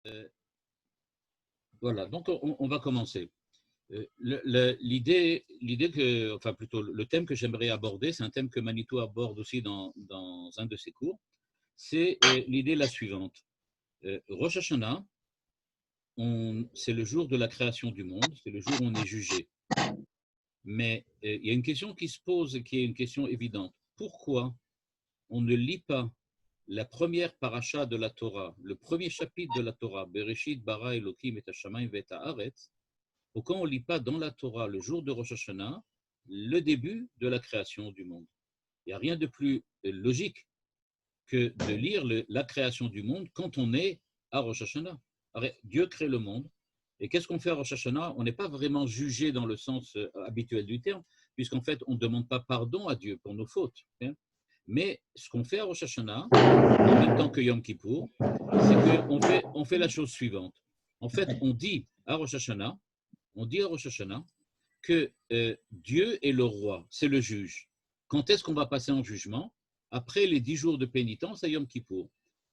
Euh, voilà, donc on va commencer. Enfin plutôt le thème que j'aimerais aborder, c'est un thème que Manitou aborde aussi dans un de ses cours, c'est l'idée la suivante. Rosh Hashanah, c'est le jour de la création du monde, c'est le jour où on est jugé. Mais il y a une question qui se pose et qui est une question évidente. Pourquoi on ne lit pas la première paracha de la Torah, le premier chapitre de la Torah, Bereshit bara Elokim et Hashamayim et Haaretz, pourquoi on ne lit pas dans la Torah, le jour de Rosh Hashanah, le début de la création du monde? Il n'y a rien de plus logique que de lire la création du monde quand on est à Rosh Hashanah. Alors, Dieu crée le monde, et qu'est-ce qu'on fait à Rosh Hashanah? On n'est pas vraiment jugé dans le sens habituel du terme, puisqu'en fait, on ne demande pas pardon à Dieu pour nos fautes. Hein. Mais ce qu'on fait à Rosh Hashanah, en même temps que Yom Kippour, c'est qu'on fait la chose suivante. En fait, on dit à Rosh Hashanah que Dieu est le roi, c'est le juge. Quand est-ce qu'on va passer en jugement? Après les 10 jours de pénitence à Yom Kippour.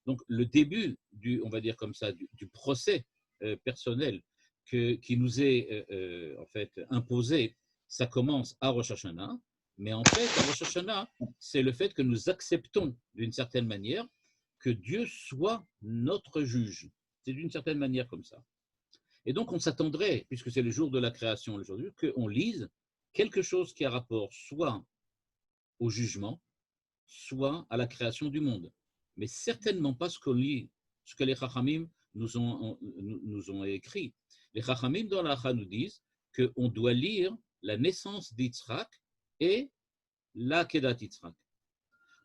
Donc le début on va dire comme ça, du procès personnel qui nous est en fait imposé, ça commence à Rosh Hashanah, mais en fait à Rosh Hashanah, c'est le fait que nous acceptons d'une certaine manière que Dieu soit notre juge. C'est d'une certaine manière comme ça. Et donc, on s'attendrait, puisque c'est le jour de la création aujourd'hui, qu'on lise quelque chose qui a rapport soit au jugement, soit à la création du monde. Mais certainement pas ce qu'on lit, ce que les Chachamim nous ont écrit. Les Chachamim dans la Lacha nous disent qu'on doit lire la naissance d'Yitzhak et la Kedat Yitzhak.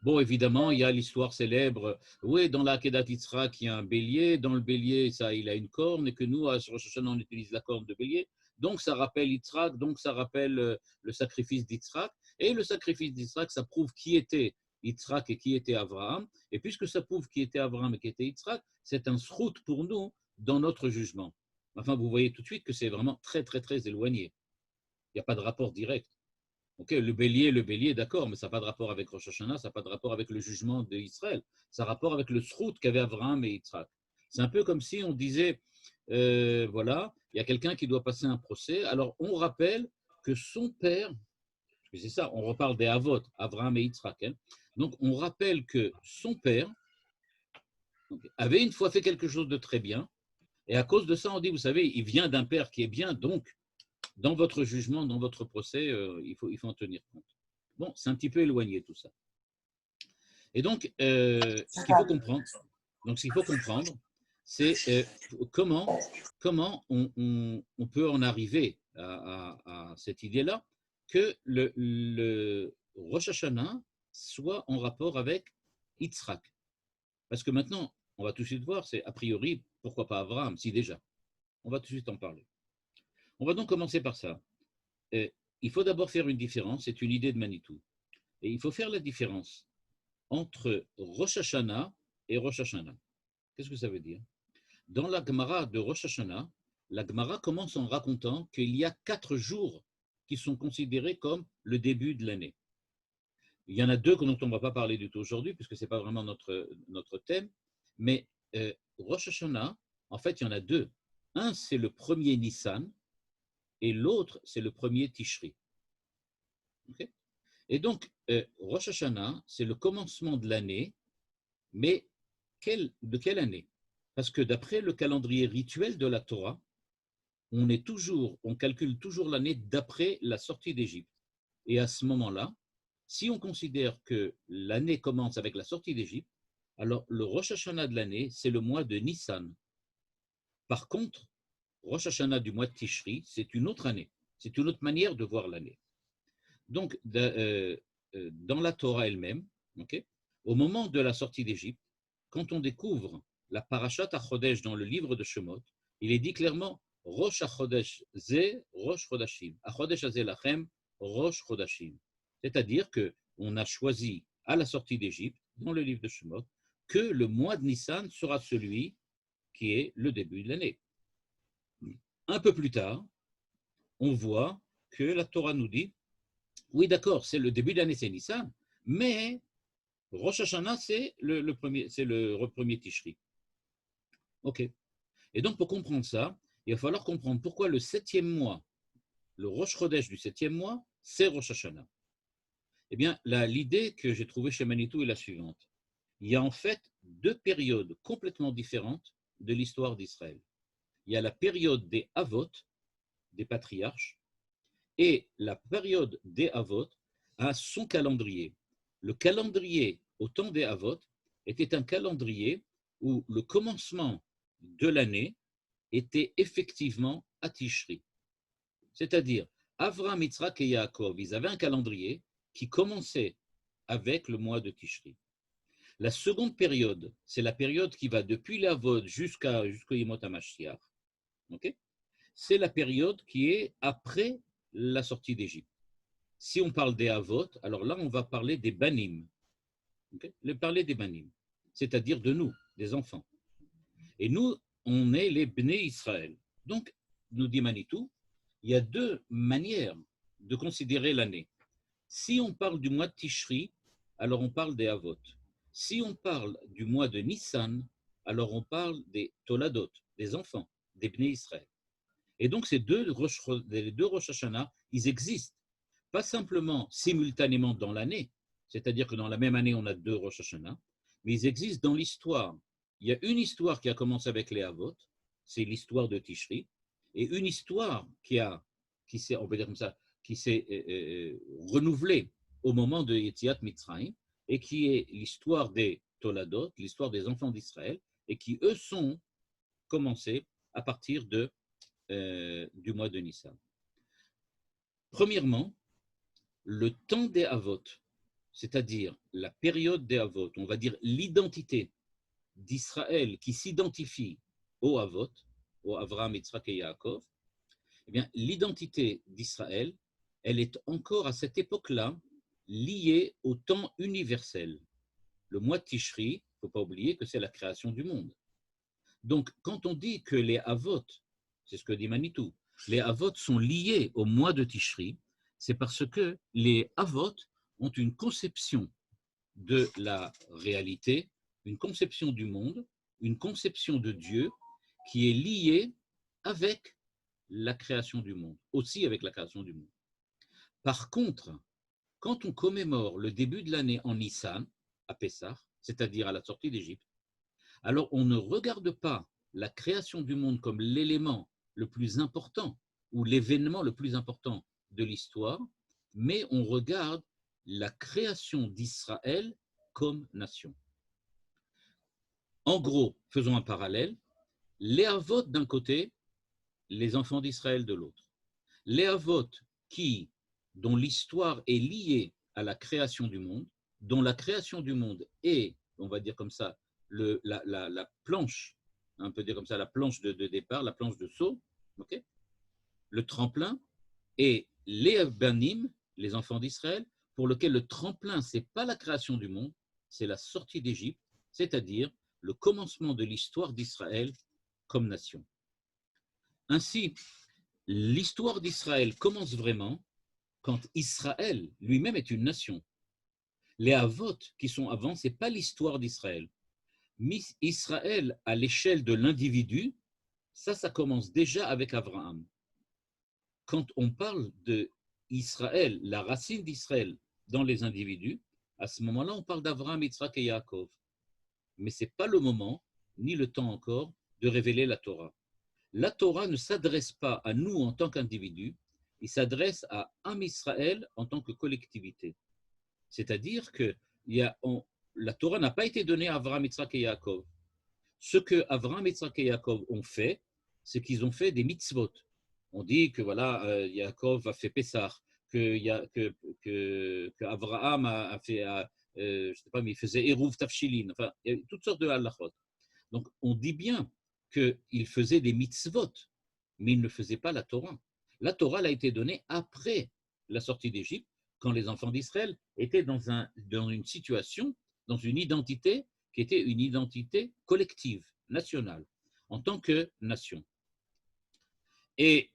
Bon, évidemment, il y a l'histoire célèbre. Oui, dans la Kedat Yitzhak, il y a un bélier. Dans le bélier, ça, il a une corne. Et que nous, à Rosh Hashanah, on utilise la corne de bélier. Donc, ça rappelle Yitzhak. Donc, ça rappelle le sacrifice d'Yitzhak. Et le sacrifice d'Yitzhak, ça prouve qui était Yitzhak et qui était Abraham. Et puisque ça prouve qui était Abraham et qui était Yitzhak, c'est un srout pour nous dans notre jugement. Enfin, vous voyez tout de suite que c'est vraiment très, très, très éloigné. Il n'y a pas de rapport direct. Okay, le bélier, d'accord, mais ça n'a pas de rapport avec Rosh Hashanah, ça n'a pas de rapport avec le jugement d'Israël. Ça a rapport avec le srout qu'avaient Abraham et Yitzhak. C'est un peu comme si on disait, voilà, il y a quelqu'un qui doit passer un procès, alors on rappelle que son père, c'est ça, on reparle des Avot, Abraham et Yitzhak, hein, donc on rappelle que son père avait une fois fait quelque chose de très bien, et à cause de ça, on dit, vous savez, il vient d'un père qui est bien, donc dans votre jugement, dans votre procès, il faut en tenir compte. Bon, c'est un petit peu éloigné tout ça. Et donc, ce qu'il faut comprendre, c'est comment on peut en arriver à cette idée-là que le Rosh Hashanah soit en rapport avec Yitzhak. Parce que maintenant, on va tout de suite voir, c'est a priori, pourquoi pas Abraham, si déjà. On va tout de suite en parler. On va donc commencer par ça. Il faut d'abord faire une différence, c'est une idée de Manitou. Et il faut faire la différence entre Rosh Hashanah et Rosh Hashanah. Qu'est-ce que ça veut dire? Dans la Gemara de Rosh Hashanah, la Gemara commence en racontant qu'il y a 4 jours qui sont considérés comme le début de l'année. Il y en a 2 dont on ne va pas parler du tout aujourd'hui, puisque ce n'est pas vraiment notre thème, mais Rosh Hashanah, en fait, il y en a 2. Un, c'est le premier Nissan, et l'autre, c'est le premier Tishri. Okay? Et donc, Rosh Hashanah, c'est le commencement de l'année, mais de quelle année? Parce que d'après le calendrier rituel de la Torah, on calcule toujours l'année d'après la sortie d'Égypte. Et à ce moment-là, si on considère que l'année commence avec la sortie d'Égypte, alors le Rosh Hashanah de l'année, c'est le mois de Nissan. Par contre, Rosh Hashanah du mois de Tishri, c'est une autre année. C'est une autre manière de voir l'année. Donc, dans la Torah elle-même, okay, au moment de la sortie d'Égypte, quand on découvre la Parashat HaChodesh dans le livre de Shemot, il est dit clairement Rosh HaChodesh Ze Rosh Chodashim, HaChodesh Hazeh Lachem Rosh Chodashim. C'est-à-dire qu'on a choisi à la sortie d'Égypte, dans le livre de Shemot, que le mois de Nissan sera celui qui est le début de l'année. Un peu plus tard, on voit que la Torah nous dit oui, d'accord, c'est le début de l'année, c'est Nissan, mais Rosh Hashanah, c'est le premier Tishri. Ok. Et donc, pour comprendre ça, il va falloir comprendre pourquoi le 7e mois, le Rosh Chodesh du 7e mois, c'est Rosh Hashanah. Eh bien, l'idée que j'ai trouvée chez Manitou est la suivante. Il y a en fait deux périodes complètement différentes de l'histoire d'Israël. Il y a la période des Havot, des patriarches, et la période des Havot a son calendrier. Le calendrier au temps des Havot était un calendrier où le commencement de l'année était effectivement à Tishri. C'est-à-dire, Avraham, Yitzhak et Yaakov, ils avaient un calendrier qui commençait avec le mois de Tishri. La seconde période, c'est la période qui va depuis les Havot jusqu'au Yemot HaMashiach. Okay, c'est la période qui est après la sortie d'Égypte. Si on parle des Havot, alors là, on va parler des Banim. Okay, parler des Banim, c'est-à-dire de nous, des enfants. Et nous, on est les Bnei Israël. Donc, nous dit Manitou, il y a deux manières de considérer l'année. Si on parle du mois de Tishri, alors on parle des Havot. Si on parle du mois de Nissan, alors on parle des Toladot, des enfants, des Bnei Israël. Et donc, les deux Rosh Hashanah, ils existent, pas simplement simultanément dans l'année, c'est-à-dire que dans la même année, on a deux Rosh Hashanah, mais ils existent dans l'histoire. Il y a une histoire qui a commencé avec les Havot, c'est l'histoire de Tishri, et une histoire qui s'est, on peut dire comme ça, qui s'est renouvelée au moment de Yetziat Mitzrayim, et qui est l'histoire des Toladot, l'histoire des enfants d'Israël, et qui, eux, sont commencés à partir du mois de Nissan. Premièrement, le temps des Havot, c'est-à-dire la période des Havot, on va dire l'identité d'Israël qui s'identifie aux Havot, aux Avraham, Yitzhak et Yaakov, eh bien, l'identité d'Israël, elle est encore à cette époque-là liée au temps universel. Le mois de Tishri, il ne faut pas oublier que c'est la création du monde. Donc, quand on dit que les Havot, c'est ce que dit Manitou, les Havot sont liés au mois de Tishri, c'est parce que les Havot ont une conception de la réalité, une conception du monde, une conception de Dieu qui est liée avec la création du monde, aussi avec la création du monde. Par contre, quand on commémore le début de l'année en Nissan, à Pessah, c'est-à-dire à la sortie d'Égypte, alors on ne regarde pas la création du monde comme l'élément le plus important ou l'événement le plus important de l'histoire, mais on regarde la création d'Israël comme nation. En gros, faisons un parallèle, les Havot d'un côté, les enfants d'Israël de l'autre. Les Havot dont l'histoire est liée à la création du monde, dont la création du monde est, on va dire comme ça, la planche, on peut dire comme ça, la planche de départ, la planche de saut, okay, le tremplin, et les Banim, les enfants d'Israël, pour lesquels le tremplin, ce n'est pas la création du monde, c'est la sortie d'Égypte, c'est-à-dire le commencement de l'histoire d'Israël comme nation. Ainsi, l'histoire d'Israël commence vraiment quand Israël lui-même est une nation. Les Havot qui sont avant, ce n'est pas l'histoire d'Israël. Mais Israël, à l'échelle de l'individu, ça commence déjà avec Abraham. Quand on parle d'Israël, la racine d'Israël dans les individus, à ce moment-là, on parle d'Avraham, Yitzhak et Yaakov. Mais ce n'est pas le moment, ni le temps encore, de révéler la Torah. La Torah ne s'adresse pas à nous en tant qu'individus, il s'adresse à Am Israël en tant que collectivité. C'est-à-dire que la Torah n'a pas été donnée à Avraham, Yitzhak et Yaakov. Ce que Avraham, Yitzhak et Yaakov ont fait, c'est qu'ils ont fait des mitzvot. On dit que voilà, Yaakov a fait Pessah, que Avraham a fait, je sais pas, mais il faisait Eruv Tafshilin, enfin, il y a toutes sortes de halachot. Donc, on dit bien qu'il faisait des mitzvot, mais il ne faisait pas la Torah. La Torah a été donnée après la sortie d'Égypte, quand les enfants d'Israël étaient dans une situation, dans une identité qui était une identité collective, nationale, en tant que nation. Et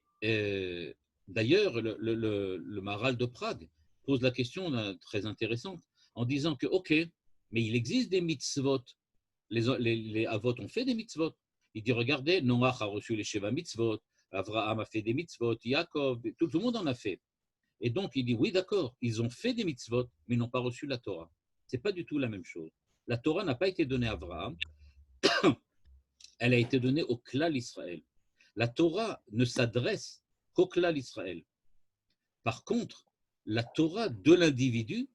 d'ailleurs, le Maharal de Prague pose la question très intéressante en disant que, ok, mais il existe des mitzvot, les Havot ont fait des mitzvot, Il dit, regardez, Noach a reçu les Sheva mitzvot, Avraham a fait des mitzvot, Yaakov, tout le monde en a fait. Et donc, il dit, oui, d'accord, ils ont fait des mitzvot, mais ils n'ont pas reçu la Torah. Ce n'est pas du tout la même chose. La Torah n'a pas été donnée à Avraham, elle a été donnée au Klal Israël. La Torah ne s'adresse qu'au Klal Israël. Par contre, la Torah de l'individu,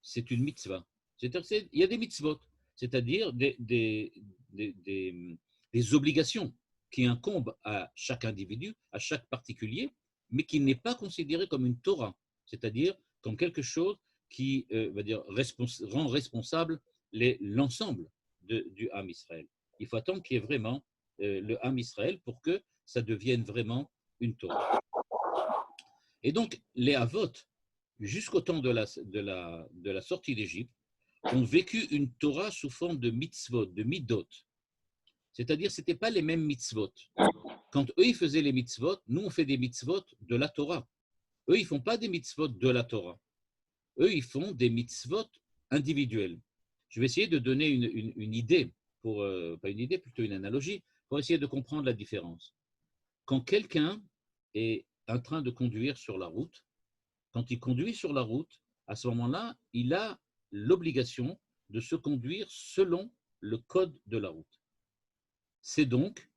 c'est une mitzvah. C'est-à-dire qu'il y a des mitzvot, c'est-à-dire des obligations qui incombent à chaque individu, à chaque particulier, mais qui n'est pas considéré comme une Torah, c'est-à-dire comme quelque chose qui rend responsable l'ensemble du Ham Israël. Il faut attendre qu'il y ait vraiment le Ham Israël pour que ça devienne vraiment une Torah. Et donc, les Havot, jusqu'au temps de la sortie d'Égypte, ont vécu une Torah sous forme de mitzvot, de midot. C'est-à-dire, ce n'étaient pas les mêmes mitzvot. Quand eux, ils faisaient les mitzvot, nous, on fait des mitzvot de la Torah. Eux, ils ne font pas des mitzvot de la Torah. Eux, ils font des mitzvot individuels. Je vais essayer de donner une idée, pas une idée, plutôt une analogie, pour essayer de comprendre la différence. Quand quelqu'un est en train de conduire sur la route, quand il conduit sur la route, à ce moment-là, il a l'obligation de se conduire selon le code de la route. C'est donc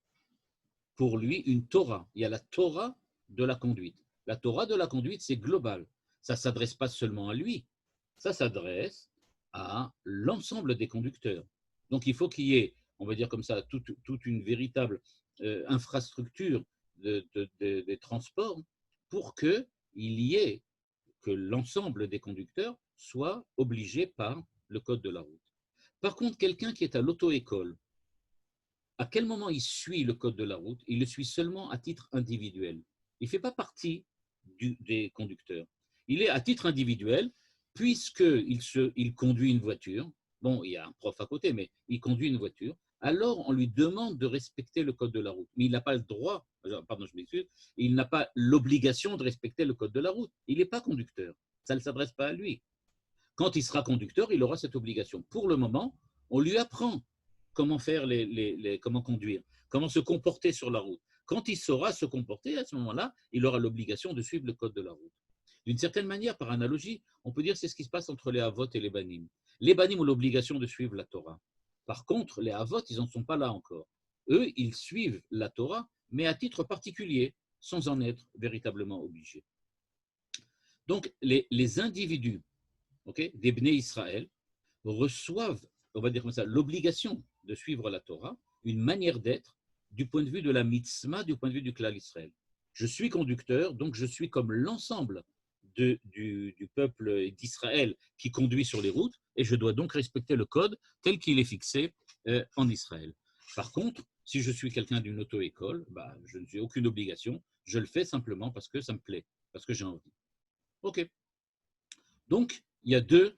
pour lui une Torah. Il y a la Torah de la conduite. La Torah de la conduite, c'est global. Ça ne s'adresse pas seulement à lui, ça s'adresse à l'ensemble des conducteurs. Donc il faut qu'il y ait, on va dire comme ça, toute une véritable infrastructure des transports pour qu'il y ait que l'ensemble des conducteurs soient obligés par le code de la route. Par contre, quelqu'un qui est à l'auto-école, à quel moment il suit le code de la route? Il le suit seulement à titre individuel. Il ne fait pas partie des conducteurs. Il est à titre individuel, puisqu'il conduit une voiture. Bon, il y a un prof à côté, mais il conduit une voiture. Alors, on lui demande de respecter le code de la route. Mais il n'a pas le droit, pardon, je m'excuse, il n'a pas l'obligation de respecter le code de la route. Il n'est pas conducteur. Ça ne s'adresse pas à lui. Quand il sera conducteur, il aura cette obligation. Pour le moment, on lui apprend comment faire comment conduire, comment se comporter sur la route. Quand il saura se comporter, à ce moment-là, il aura l'obligation de suivre le code de la route. D'une certaine manière, par analogie, on peut dire que c'est ce qui se passe entre les Havot et les Banim. Les Banim ont l'obligation de suivre la Torah. Par contre, les Havot, ils n'en sont pas là encore. Eux, ils suivent la Torah, mais à titre particulier, sans en être véritablement obligés. Donc, les individus des Bnei Israël reçoivent, on va dire comme ça, l'obligation de suivre la Torah, une manière d'être du point de vue de la mitzvah, du point de vue du Klal Israël. Je suis conducteur, donc je suis comme l'ensemble du peuple d'Israël qui conduit sur les routes, et je dois donc respecter le code tel qu'il est fixé en Israël. Par contre, si je suis quelqu'un d'une auto-école, je n'ai aucune obligation, je le fais simplement parce que ça me plaît, parce que j'ai envie. Ok. Donc, il y a deux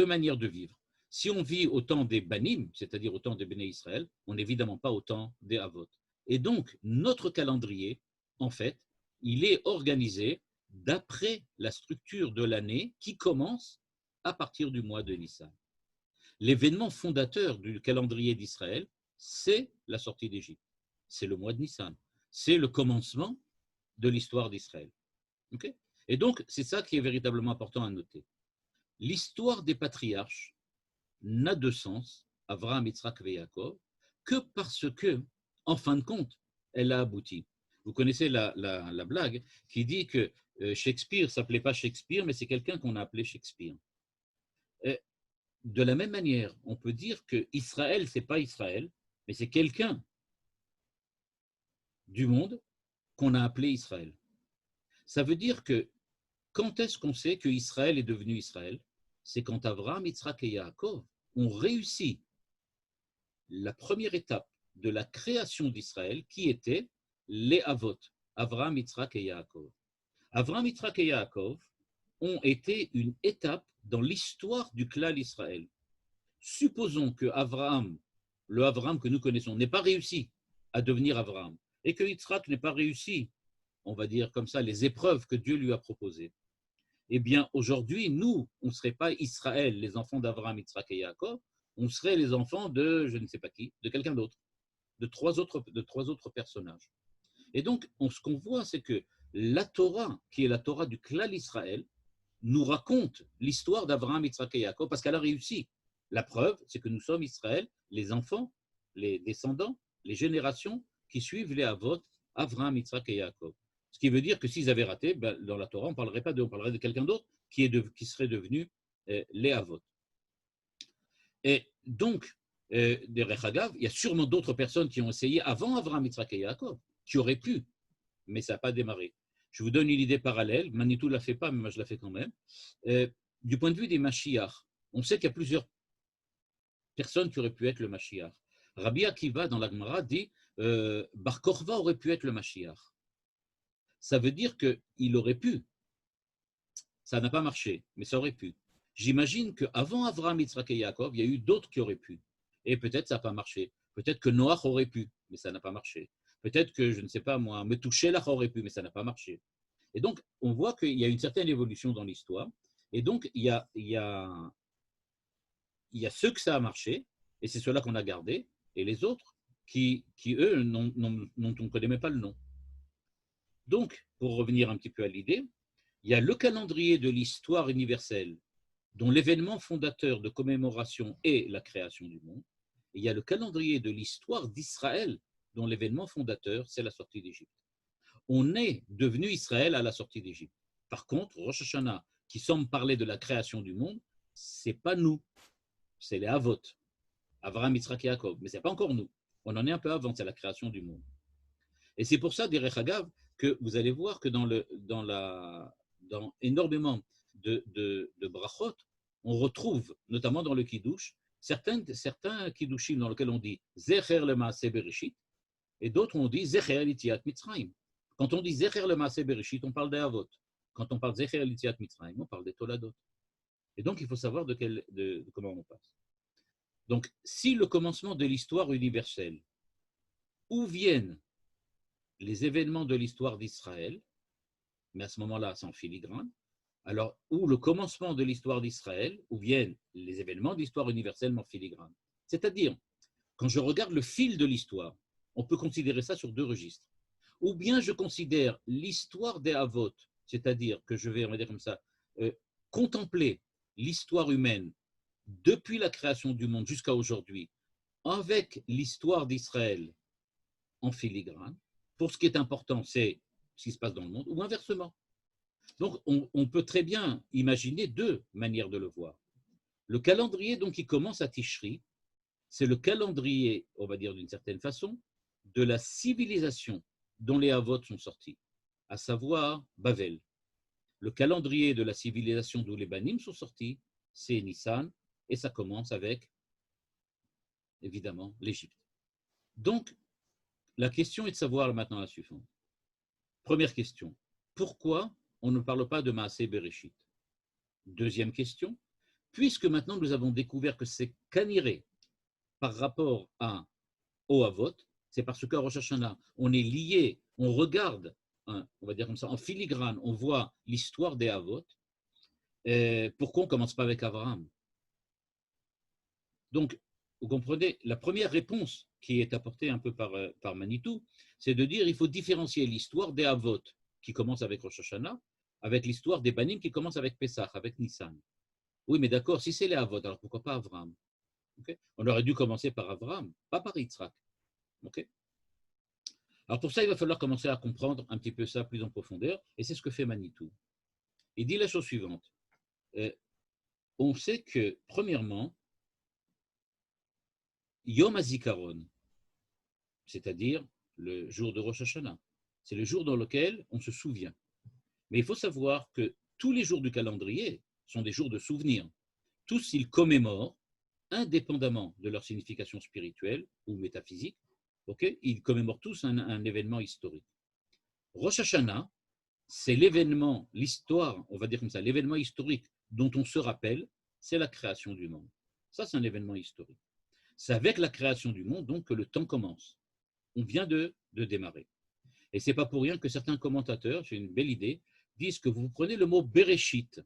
manières de vivre. Si on vit au temps des Banim, c'est-à-dire au temps des Béné Israël, on n'est évidemment pas au temps des Havot. Et donc, notre calendrier, en fait, il est organisé d'après la structure de l'année qui commence à partir du mois de Nissan. L'événement fondateur du calendrier d'Israël, c'est la sortie d'Égypte. C'est le mois de Nissan. C'est le commencement de l'histoire d'Israël. Okay? Et donc, c'est ça qui est véritablement important à noter. L'histoire des patriarches n'a de sens, Avraham, Yitzhak et Yaakov, que parce que, en fin de compte, elle a abouti. Vous connaissez la blague qui dit que Shakespeare ne s'appelait pas Shakespeare, mais c'est quelqu'un qu'on a appelé Shakespeare. Et de la même manière, on peut dire que Israël, ce n'est pas Israël, mais c'est quelqu'un du monde qu'on a appelé Israël. Ça veut dire que quand est-ce qu'on sait que Israël est devenu Israël? C'est quand Avraham, Yitzhak et Yaakov ont réussi la première étape de la création d'Israël, qui était les Havot, Avraham, Yitzhak et Yaakov. Avraham, Yitzhak et Yaakov ont été une étape dans l'histoire du Klal Israël. Supposons que Avraham, le Avraham que nous connaissons, n'ait pas réussi à devenir Avraham, et que Yitzhak n'ait pas réussi, on va dire comme ça, les épreuves que Dieu lui a proposées. Eh bien, aujourd'hui, nous, on ne serait pas Israël, les enfants d'Avraham, Yitzhak et Yaakov, on serait les enfants de je ne sais pas qui, de quelqu'un d'autre, de trois autres personnages. Et donc, ce qu'on voit, c'est que la Torah, qui est la Torah du Klal Israël, nous raconte l'histoire d'Abraham, Yitzhak et Yaakov parce qu'elle a réussi. La preuve, c'est que nous sommes Israël, les enfants, les descendants, les générations qui suivent les Avot, Abraham, Yitzhak et Yaakov. Ce qui veut dire que s'ils avaient raté, ben, dans la Torah, on ne parlerait pas d'eux, on parlerait de quelqu'un d'autre qui serait devenu les Avot. Et donc, des Rechagav, il y a sûrement d'autres personnes qui ont essayé avant Abraham, Yitzhak et Yaakov, qui auraient pu, mais ça n'a pas démarré. Je vous donne une idée parallèle. Manitou ne la fait pas, mais moi je la fais quand même. Du point de vue des Mashiach, on sait qu'il y a plusieurs personnes qui auraient pu être le Mashiach. Rabbi Akiva, dans la Gemara, dit Bar Korva aurait pu être le Mashiach. Ça veut dire qu'il aurait pu. Ça n'a pas marché, mais ça aurait pu. J'imagine qu'avant Avraham, Yitzhak et Yaakov, il y a eu d'autres qui auraient pu. Et peut-être ça n'a pas marché. Peut-être que Noach aurait pu, mais ça n'a pas marché. Peut-être que, je ne sais pas moi, Metouchelach aurait pu, mais ça n'a pas marché. Et donc, on voit qu'il y a une certaine évolution dans l'histoire. Et donc, il y a ceux que ça a marché, et c'est ceux-là qu'on a gardés, et les autres qui eux, on ne connaît même pas le nom. Donc, pour revenir un petit peu à l'idée, il y a le calendrier de l'histoire universelle, dont l'événement fondateur de commémoration est la création du monde. Et il y a le calendrier de l'histoire d'Israël, dont l'événement fondateur, c'est la sortie d'Égypte. On est devenu Israël à la sortie d'Égypte. Par contre, Rosh Hashanah, qui semble parler de la création du monde, ce n'est pas nous, c'est les Avot, Avraham, Yitzhak et Yaakov, mais ce n'est pas encore nous. On en est un peu avant, c'est la création du monde. Et c'est pour ça, Derech Agav, que vous allez voir que dans énormément de brachot, on retrouve, notamment dans le Kiddush, certains Kiddushim dans lesquels on dit Zecher le Maaseh Bereshit, et d'autres on dit Zecher l'Itziat Mitzrayim. Quand on dit Zecher le Maaseh Bereshit, on parle des Avot. Quand on parle Zecher l'Itziat Mitzrayim, on parle des Toladot. Et donc il faut savoir de comment on passe. Donc, si le commencement de l'histoire universelle, où viennent les événements de l'histoire d'Israël, mais à ce moment-là, c'est en filigrane, alors, où le commencement de l'histoire d'Israël, où viennent les événements de l'histoire universelle en filigrane. C'est-à-dire, quand je regarde le fil de l'histoire, on peut considérer ça sur deux registres. Ou bien je considère l'histoire des Havot, c'est-à-dire que je vais, on va dire comme ça, contempler l'histoire humaine depuis la création du monde jusqu'à aujourd'hui, avec l'histoire d'Israël en filigrane. Pour ce qui est important, c'est ce qui se passe dans le monde, ou inversement. Donc, on peut très bien imaginer deux manières de le voir. Le calendrier, donc, qui commence à Tishri, c'est le calendrier, on va dire d'une certaine façon, de la civilisation dont les Havot sont sortis, à savoir Bavel. Le calendrier de la civilisation d'où les Banim sont sortis, c'est Nissan, et ça commence avec, évidemment, l'Égypte. Donc, la question est de savoir maintenant la suivante. Première question, pourquoi on ne parle pas de Maaseh Bereshit? Deuxième question, puisque maintenant nous avons découvert que c'est Kaniré par rapport au Havot, c'est parce qu'à Rosh Hashanah, on est lié, on regarde, on va dire comme ça, en filigrane, on voit l'histoire des Havot. Pourquoi on ne commence pas avec Abraham? Donc, vous comprenez, la première réponse qui est apportée un peu par Manitou, c'est de dire qu'il faut différencier l'histoire des Havot qui commence avec Rosh Hashanah, avec l'histoire des Banim qui commence avec Pessah, avec Nissan. Oui, mais d'accord, si c'est les Havot, alors pourquoi pas Abraham? Okay. On aurait dû commencer par Abraham, pas par Yitzhak. Okay. Alors pour ça, il va falloir commencer à comprendre un petit peu ça plus en profondeur, et c'est ce que fait Manitou. Il dit la chose suivante. On sait que, premièrement, Yom HaZikaron, c'est-à-dire le jour de Rosh Hashanah, c'est le jour dans lequel on se souvient. Mais il faut savoir que tous les jours du calendrier sont des jours de souvenir. Tous, ils commémorent, indépendamment de leur signification spirituelle ou métaphysique, okay, ils commémorent tous un événement historique. Rosh Hashanah, c'est l'événement, l'histoire, on va dire comme ça, l'événement historique dont on se rappelle, c'est la création du monde. Ça, c'est un événement historique. C'est avec la création du monde, donc, que le temps commence. On vient de démarrer. Et ce n'est pas pour rien que certains commentateurs, j'ai une belle idée, disent que vous prenez le mot Bereshit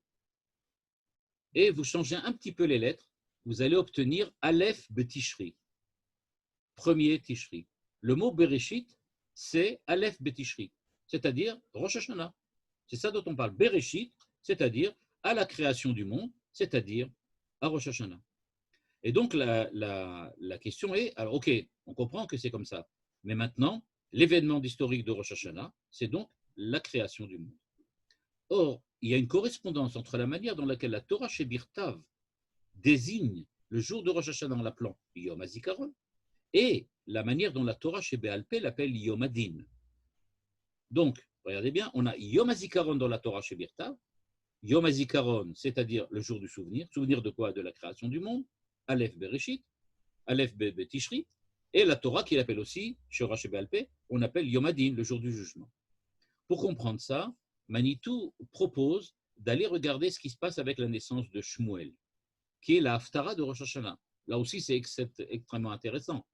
et vous changez un petit peu les lettres, vous allez obtenir Aleph Betishri, premier Tishri. le mot Bereshit, c'est Aleph Betishri, c'est-à-dire Rosh Hashanah. C'est ça dont on parle. Bereshit, c'est-à-dire à la création du monde, c'est-à-dire à Rosh Hashanah. Et donc la question est, alors ok, on comprend que c'est comme ça, mais maintenant, l'événement historique de Rosh Hashanah, c'est donc la création du monde. Or, il y a une correspondance entre la manière dans laquelle la Torah Shebirtav désigne le jour de Rosh Hashanah en l'appelant Yom HaZikaron et la manière dont la Torah Shebe'al Peh l'appelle Yom HaDin. Donc, regardez bien, on a Yom HaZikaron dans la Torah Shebirtav, Yom HaZikaron, c'est-à-dire le jour du souvenir. Souvenir de quoi? De la création du monde, Aleph Bereshit, Aleph Betishri, et la Torah qui l'appelle aussi, Shora Shebe'al Peh, on appelle Yom HaDin, le jour du jugement. Pour comprendre ça, Manitou propose d'aller regarder ce qui se passe avec la naissance de Shmuel, qui est la Haftara de Rosh Hashanah. Là aussi, c'est extrêmement intéressant.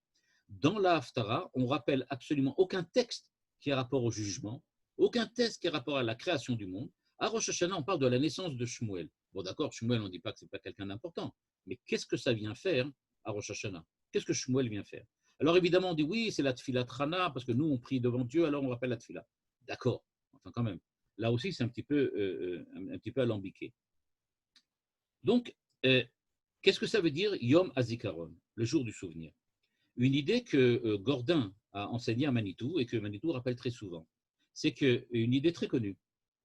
Dans la Haftara, on rappelle absolument aucun texte qui a rapport au jugement, aucun texte qui a rapport à la création du monde. À Rosh Hashanah, on parle de la naissance de Shmuel. Bon, d'accord, Shmuel, on ne dit pas que ce n'est pas quelqu'un d'important, mais qu'est-ce que ça vient faire à Rosh Hashanah? Qu'est-ce que Shmuel vient faire? Alors évidemment, on dit oui, c'est la Tfilat Rana, parce que nous, on prie devant Dieu, alors on rappelle la Tfilat. D'accord, enfin quand même. Là aussi, c'est un petit peu alambiqué. Donc, qu'est-ce que ça veut dire Yom HaZikaron, le jour du souvenir? Une idée que Gordin a enseignée à Manitou et que Manitou rappelle très souvent, c'est une idée très connue.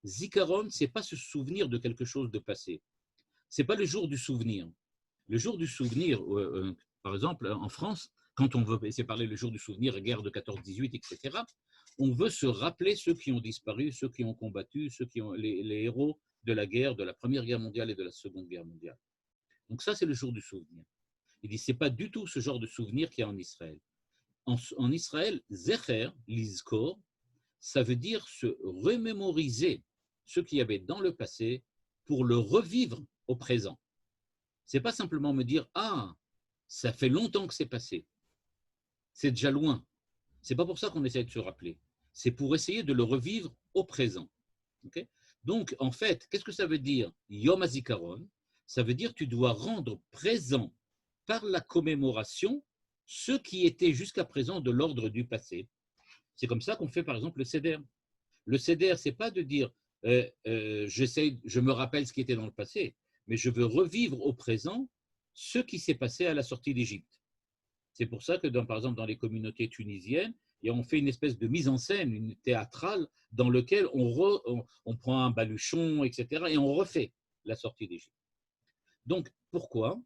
Zikaron, ce n'est pas se souvenir de quelque chose de passé. Ce n'est pas le jour du souvenir. Le jour du souvenir, par exemple, en France, quand on veut essayer de parler le jour du souvenir, guerre de 14-18, etc., on veut se rappeler ceux qui ont disparu, ceux qui ont combattu, les héros de la guerre, de la Première Guerre mondiale et de la Seconde Guerre mondiale. Donc ça, c'est le jour du souvenir. Il dit, ce n'est pas du tout ce genre de souvenir qu'il y a en Israël. En Israël, Zecher, Lizkor, ça veut dire se remémoriser ce qu'il y avait dans le passé pour le revivre au présent. Ce n'est pas simplement me dire, ah, ça fait longtemps que c'est passé. C'est déjà loin. Ce n'est pas pour ça qu'on essaie de se rappeler. C'est pour essayer de le revivre au présent. Okay? Donc, en fait, qu'est-ce que ça veut dire Yom HaZikaron? Ça veut dire que tu dois rendre présent par la commémoration ce qui était jusqu'à présent de l'ordre du passé. C'est comme ça qu'on fait par exemple le Seder. Le Seder, ce n'est pas de dire je me rappelle ce qui était dans le passé, mais je veux revivre au présent ce qui s'est passé à la sortie d'Égypte. C'est pour ça que, par exemple, dans les communautés tunisiennes, on fait une espèce de mise en scène, une théâtrale, dans laquelle on prend un baluchon, etc., et on refait la sortie d'Égypte. Donc, pourquoi?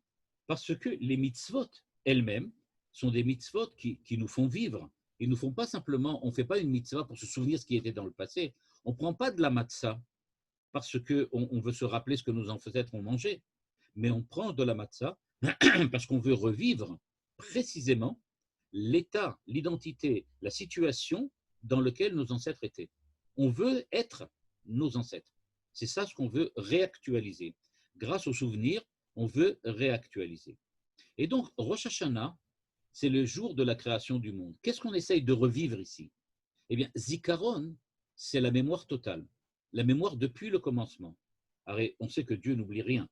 Parce que les mitzvot elles-mêmes sont des mitzvot qui nous font vivre. Ils ne nous font pas simplement, on ne fait pas une mitzvah pour se souvenir ce qui était dans le passé. On ne prend pas de la matzah parce qu'on veut se rappeler ce que nos ancêtres ont mangé, mais on prend de la matzah parce qu'on veut revivre précisément l'état, l'identité, la situation dans laquelle nos ancêtres étaient. On veut être nos ancêtres. C'est ça ce qu'on veut réactualiser. Grâce aux souvenirs, on veut réactualiser. Et donc, Rosh Hashanah, c'est le jour de la création du monde. Qu'est-ce qu'on essaye de revivre ici? Eh bien, Zikaron, c'est la mémoire totale, la mémoire depuis le commencement. Alors, on sait que Dieu n'oublie rien.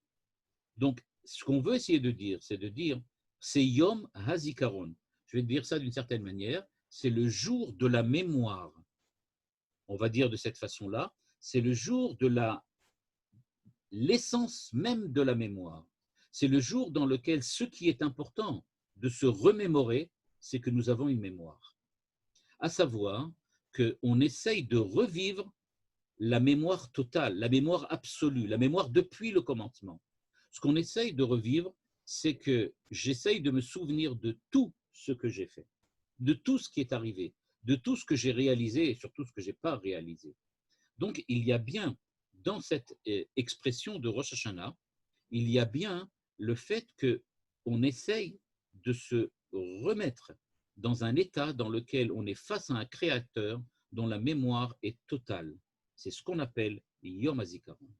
Donc, ce qu'on veut essayer de dire, c'est Yom HaZikaron. Je vais dire ça d'une certaine manière, c'est le jour de la mémoire. On va dire de cette façon-là, c'est le jour de l'essence même de la mémoire. C'est le jour dans lequel ce qui est important de se remémorer, c'est que nous avons une mémoire. À savoir qu'on essaye de revivre la mémoire totale, la mémoire absolue, la mémoire depuis le commencement. Ce qu'on essaye de revivre, c'est que j'essaye de me souvenir de tout ce que j'ai fait, de tout ce qui est arrivé, de tout ce que j'ai réalisé et surtout ce que je n'ai pas réalisé. Donc, il y a bien, dans cette expression de Rosh Hashanah, il y a bien le fait qu'on essaye de se remettre dans un état dans lequel on est face à un créateur dont la mémoire est totale. C'est ce qu'on appelle Yom HaZikaron.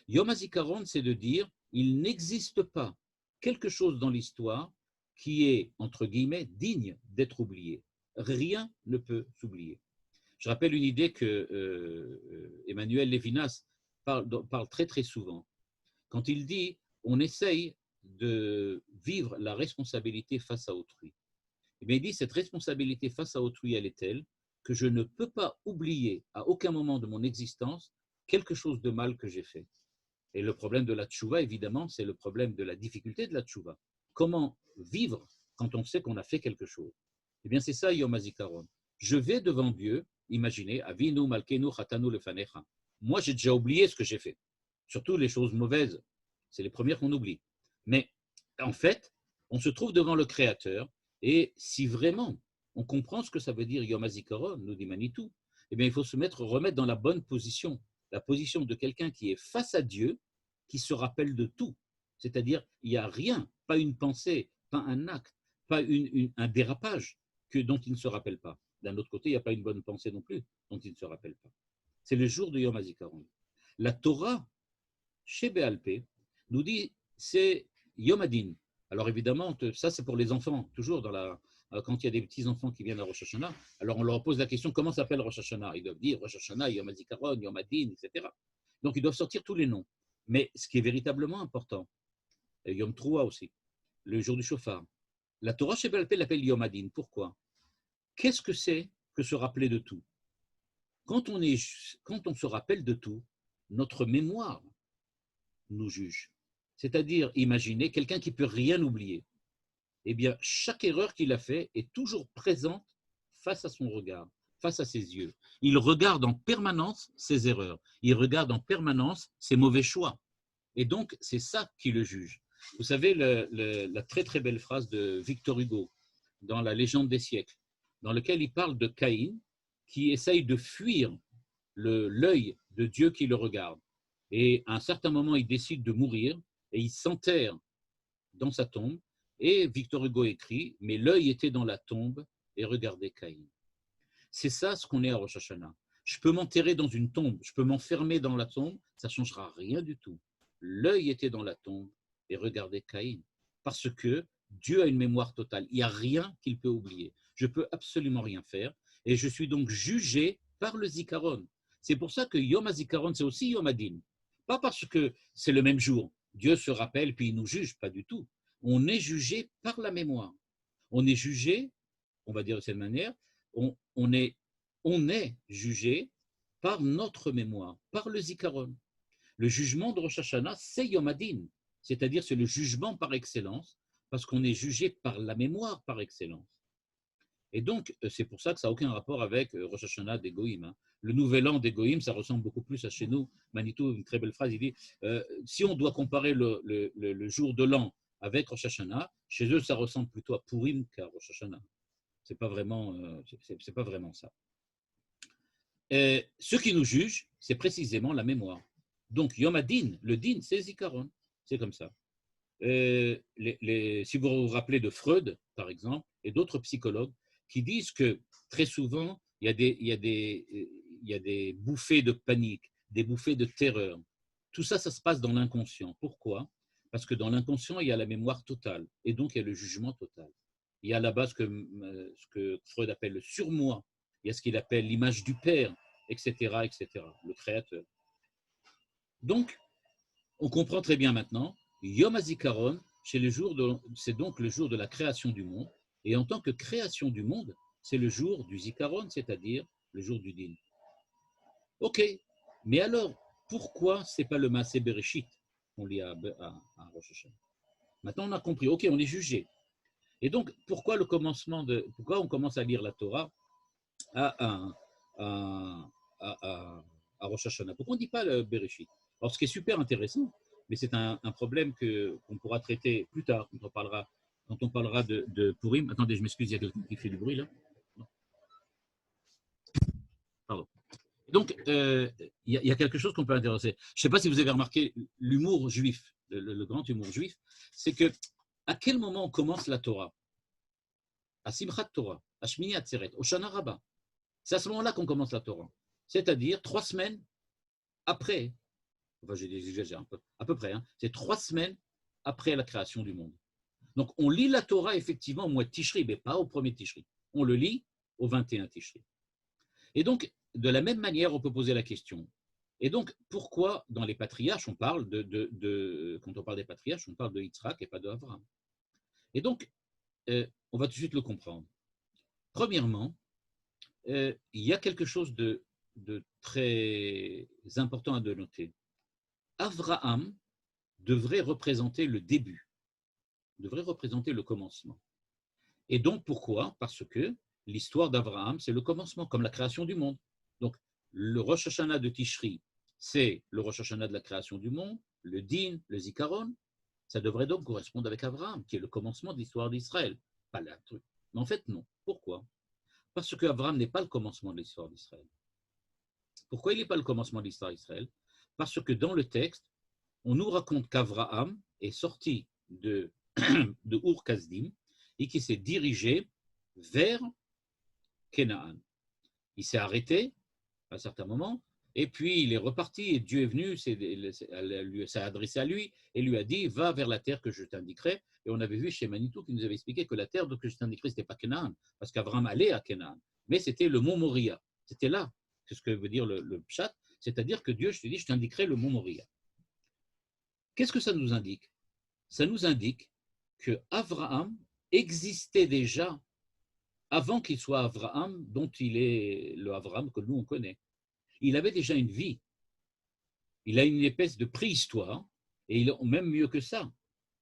Yom HaZikaron, c'est de dire il n'existe pas quelque chose dans l'histoire qui est, entre guillemets, digne d'être oublié. Rien ne peut s'oublier. Je rappelle une idée que Emmanuel Levinas parle très très souvent. Quand il dit on essaye de vivre la responsabilité face à autrui. Eh bien, il dit, cette responsabilité face à autrui, elle est telle que je ne peux pas oublier à aucun moment de mon existence quelque chose de mal que j'ai fait. Et le problème de la tchouva, évidemment, c'est le problème de la difficulté de la tchouva. Comment vivre quand on sait qu'on a fait quelque chose? Eh bien, c'est ça, Yom HaZikaron. Je vais devant Dieu, imaginez, Avinu, Malkenu, Chatanu, Lefanecha. Moi, j'ai déjà oublié ce que j'ai fait. Surtout les choses mauvaises. C'est les premières qu'on oublie. Mais en fait, on se trouve devant le Créateur, et si vraiment on comprend ce que ça veut dire Yom HaZikaron, nous dit Manitou, eh bien, il faut remettre dans la bonne position, la position de quelqu'un qui est face à Dieu, qui se rappelle de tout. C'est-à-dire, il n'y a rien, pas une pensée, pas un acte, pas un dérapage dont il ne se rappelle pas. D'un autre côté, il n'y a pas une bonne pensée non plus dont il ne se rappelle pas. C'est le jour de Yom HaZikaron. La Torah, chez Béalpé, nous dit c'est Yom Hadin. Alors évidemment, ça c'est pour les enfants, toujours quand il y a des petits-enfants qui viennent à Rosh Hashanah, alors on leur pose la question comment s'appelle Rosh Hashanah? Ils doivent dire Rosh Hashanah, Yom HaZikaron, Yom Hadin, etc. Donc ils doivent sortir tous les noms. Mais ce qui est véritablement important, Yom Troua aussi, le jour du chauffard, la Torah chez Béalpé l'appelle Yom Hadin. Pourquoi? Qu'est-ce que c'est que se rappeler de tout? Quand on se rappelle de tout, notre mémoire nous juge. C'est-à-dire, imaginez quelqu'un qui ne peut rien oublier. Eh bien, chaque erreur qu'il a faite est toujours présente face à son regard, face à ses yeux. Il regarde en permanence ses erreurs. Il regarde en permanence ses mauvais choix. Et donc, c'est ça qui le juge. Vous savez, la très très belle phrase de Victor Hugo dans La Légende des siècles, dans lequel il parle de Caïn qui essaye de fuir l'œil de Dieu qui le regarde. Et à un certain moment, il décide de mourir et il s'enterre dans sa tombe. Et Victor Hugo écrit, mais l'œil était dans la tombe et regardait Caïn. C'est ça ce qu'on est à Rosh Hashanah. Je peux m'enterrer dans une tombe, je peux m'enfermer dans la tombe, ça ne changera rien du tout. L'œil était dans la tombe et regardait Caïn. Parce que Dieu a une mémoire totale. Il n'y a rien qu'il peut oublier. Je ne peux absolument rien faire. Et je suis donc jugé par le Zikaron. C'est pour ça que Yom HaZikaron, c'est aussi Yom Hadin. Pas parce que c'est le même jour. Dieu se rappelle puis il nous juge, pas du tout. On est jugé par la mémoire. On est jugé, on va dire de cette manière, on est jugé par notre mémoire, par le Zikaron. Le jugement de Rosh Hashanah, c'est Yom Hadin, c'est-à-dire c'est le jugement par excellence, parce qu'on est jugé par la mémoire par excellence. Et donc, c'est pour ça que ça n'a aucun rapport avec Rosh Hashanah des Goïm. Hein. Le nouvel an des Goïm, ça ressemble beaucoup plus à chez nous. Manitou, une très belle phrase, il dit si on doit comparer le jour de l'an avec Rosh Hashanah, chez eux, ça ressemble plutôt à Purim qu'à Rosh Hashanah. C'est pas vraiment ça. Et ce qui nous juge, c'est précisément la mémoire. Donc, Yom Hadin, le din, c'est Zikaron. C'est comme ça. Si vous vous rappelez de Freud, par exemple, et d'autres psychologues, qui disent que très souvent, il y a des bouffées de panique, des bouffées de terreur. Tout ça, ça se passe dans l'inconscient. Pourquoi? Parce que dans l'inconscient, il y a la mémoire totale, et donc il y a le jugement total. Il y a là-bas ce que Freud appelle le surmoi, il y a ce qu'il appelle l'image du Père, etc., etc., le Créateur. Donc, on comprend très bien maintenant, Yom HaZikaron, c'est donc le jour de la création du monde, et en tant que création du monde, c'est le jour du Zikaron, c'est-à-dire le jour du Din. Ok, mais alors, pourquoi ce n'est pas le Maaseh Bereshit qu'on lit à Rosh Hashanah? Maintenant, on a compris, ok, on est jugé. Et donc, pourquoi on commence à lire la Torah à Rosh Hashanah? Pourquoi on ne dit pas le Bereshit? Alors, ce qui est super intéressant, mais c'est un problème qu'on pourra traiter plus tard, quand on parlera de Purim. Attendez, je m'excuse, il y a quelqu'un qui fait du bruit là. Pardon. Donc, il y a quelque chose qu'on peut intéresser. Je ne sais pas si vous avez remarqué l'humour juif, le grand humour juif, c'est que à quel moment on commence la Torah? À Simchat Torah, à Shmini Atzeret, au Shana Rabbah. C'est à ce moment-là qu'on commence la Torah. C'est-à-dire 3 semaines après, enfin j'exagère un peu, à peu près, hein, c'est 3 semaines après la création du monde. Donc on lit la Torah effectivement au mois de Tishri, mais pas au premier Tishri. On le lit au 21 Tishri. Et donc, de la même manière, on peut poser la question. Et donc, pourquoi dans les patriarches, on parle quand on parle des patriarches, on parle de Yitzhak et pas de Abraham? Et donc, on va tout de suite le comprendre. Premièrement, il y a quelque chose de très important à noter. Abraham devrait représenter le début, devrait représenter le commencement. Et donc, pourquoi? Parce que l'histoire d'Abraham, c'est le commencement, comme la création du monde. Donc, le Rosh Hashanah de Tishri, c'est le Rosh Hashanah de la création du monde, le Din, le Zikaron. Ça devrait donc correspondre avec Abraham, qui est le commencement de l'histoire d'Israël. Pas la truc. Mais en fait, non. Pourquoi? Parce qu'Abraham n'est pas le commencement de l'histoire d'Israël. Pourquoi il n'est pas le commencement de l'histoire d'Israël? Parce que dans le texte, on nous raconte qu'Abraham est sorti de Ur Kasdim et qui s'est dirigé vers Canaan. Il s'est arrêté à un certain moment, et puis il est reparti, et Dieu est venu, s'est adressé à lui, et lui a dit, va vers la terre que je t'indiquerai. Et on avait vu chez Manitou qui nous avait expliqué que la terre que je t'indiquerai, ce n'était pas Canaan, parce qu'Abraham allait à Canaan, mais c'était le mont Moria. C'était là, c'est ce que veut dire le pshat, c'est-à-dire que Dieu, je te dis, je t'indiquerai le mont Moria. Qu'est-ce que ça nous indique? Ça nous indique que Abraham existait déjà avant qu'il soit Abraham, dont il est le Abraham que nous on connaît. Il avait déjà une vie. Il a une espèce de préhistoire, et même mieux que ça,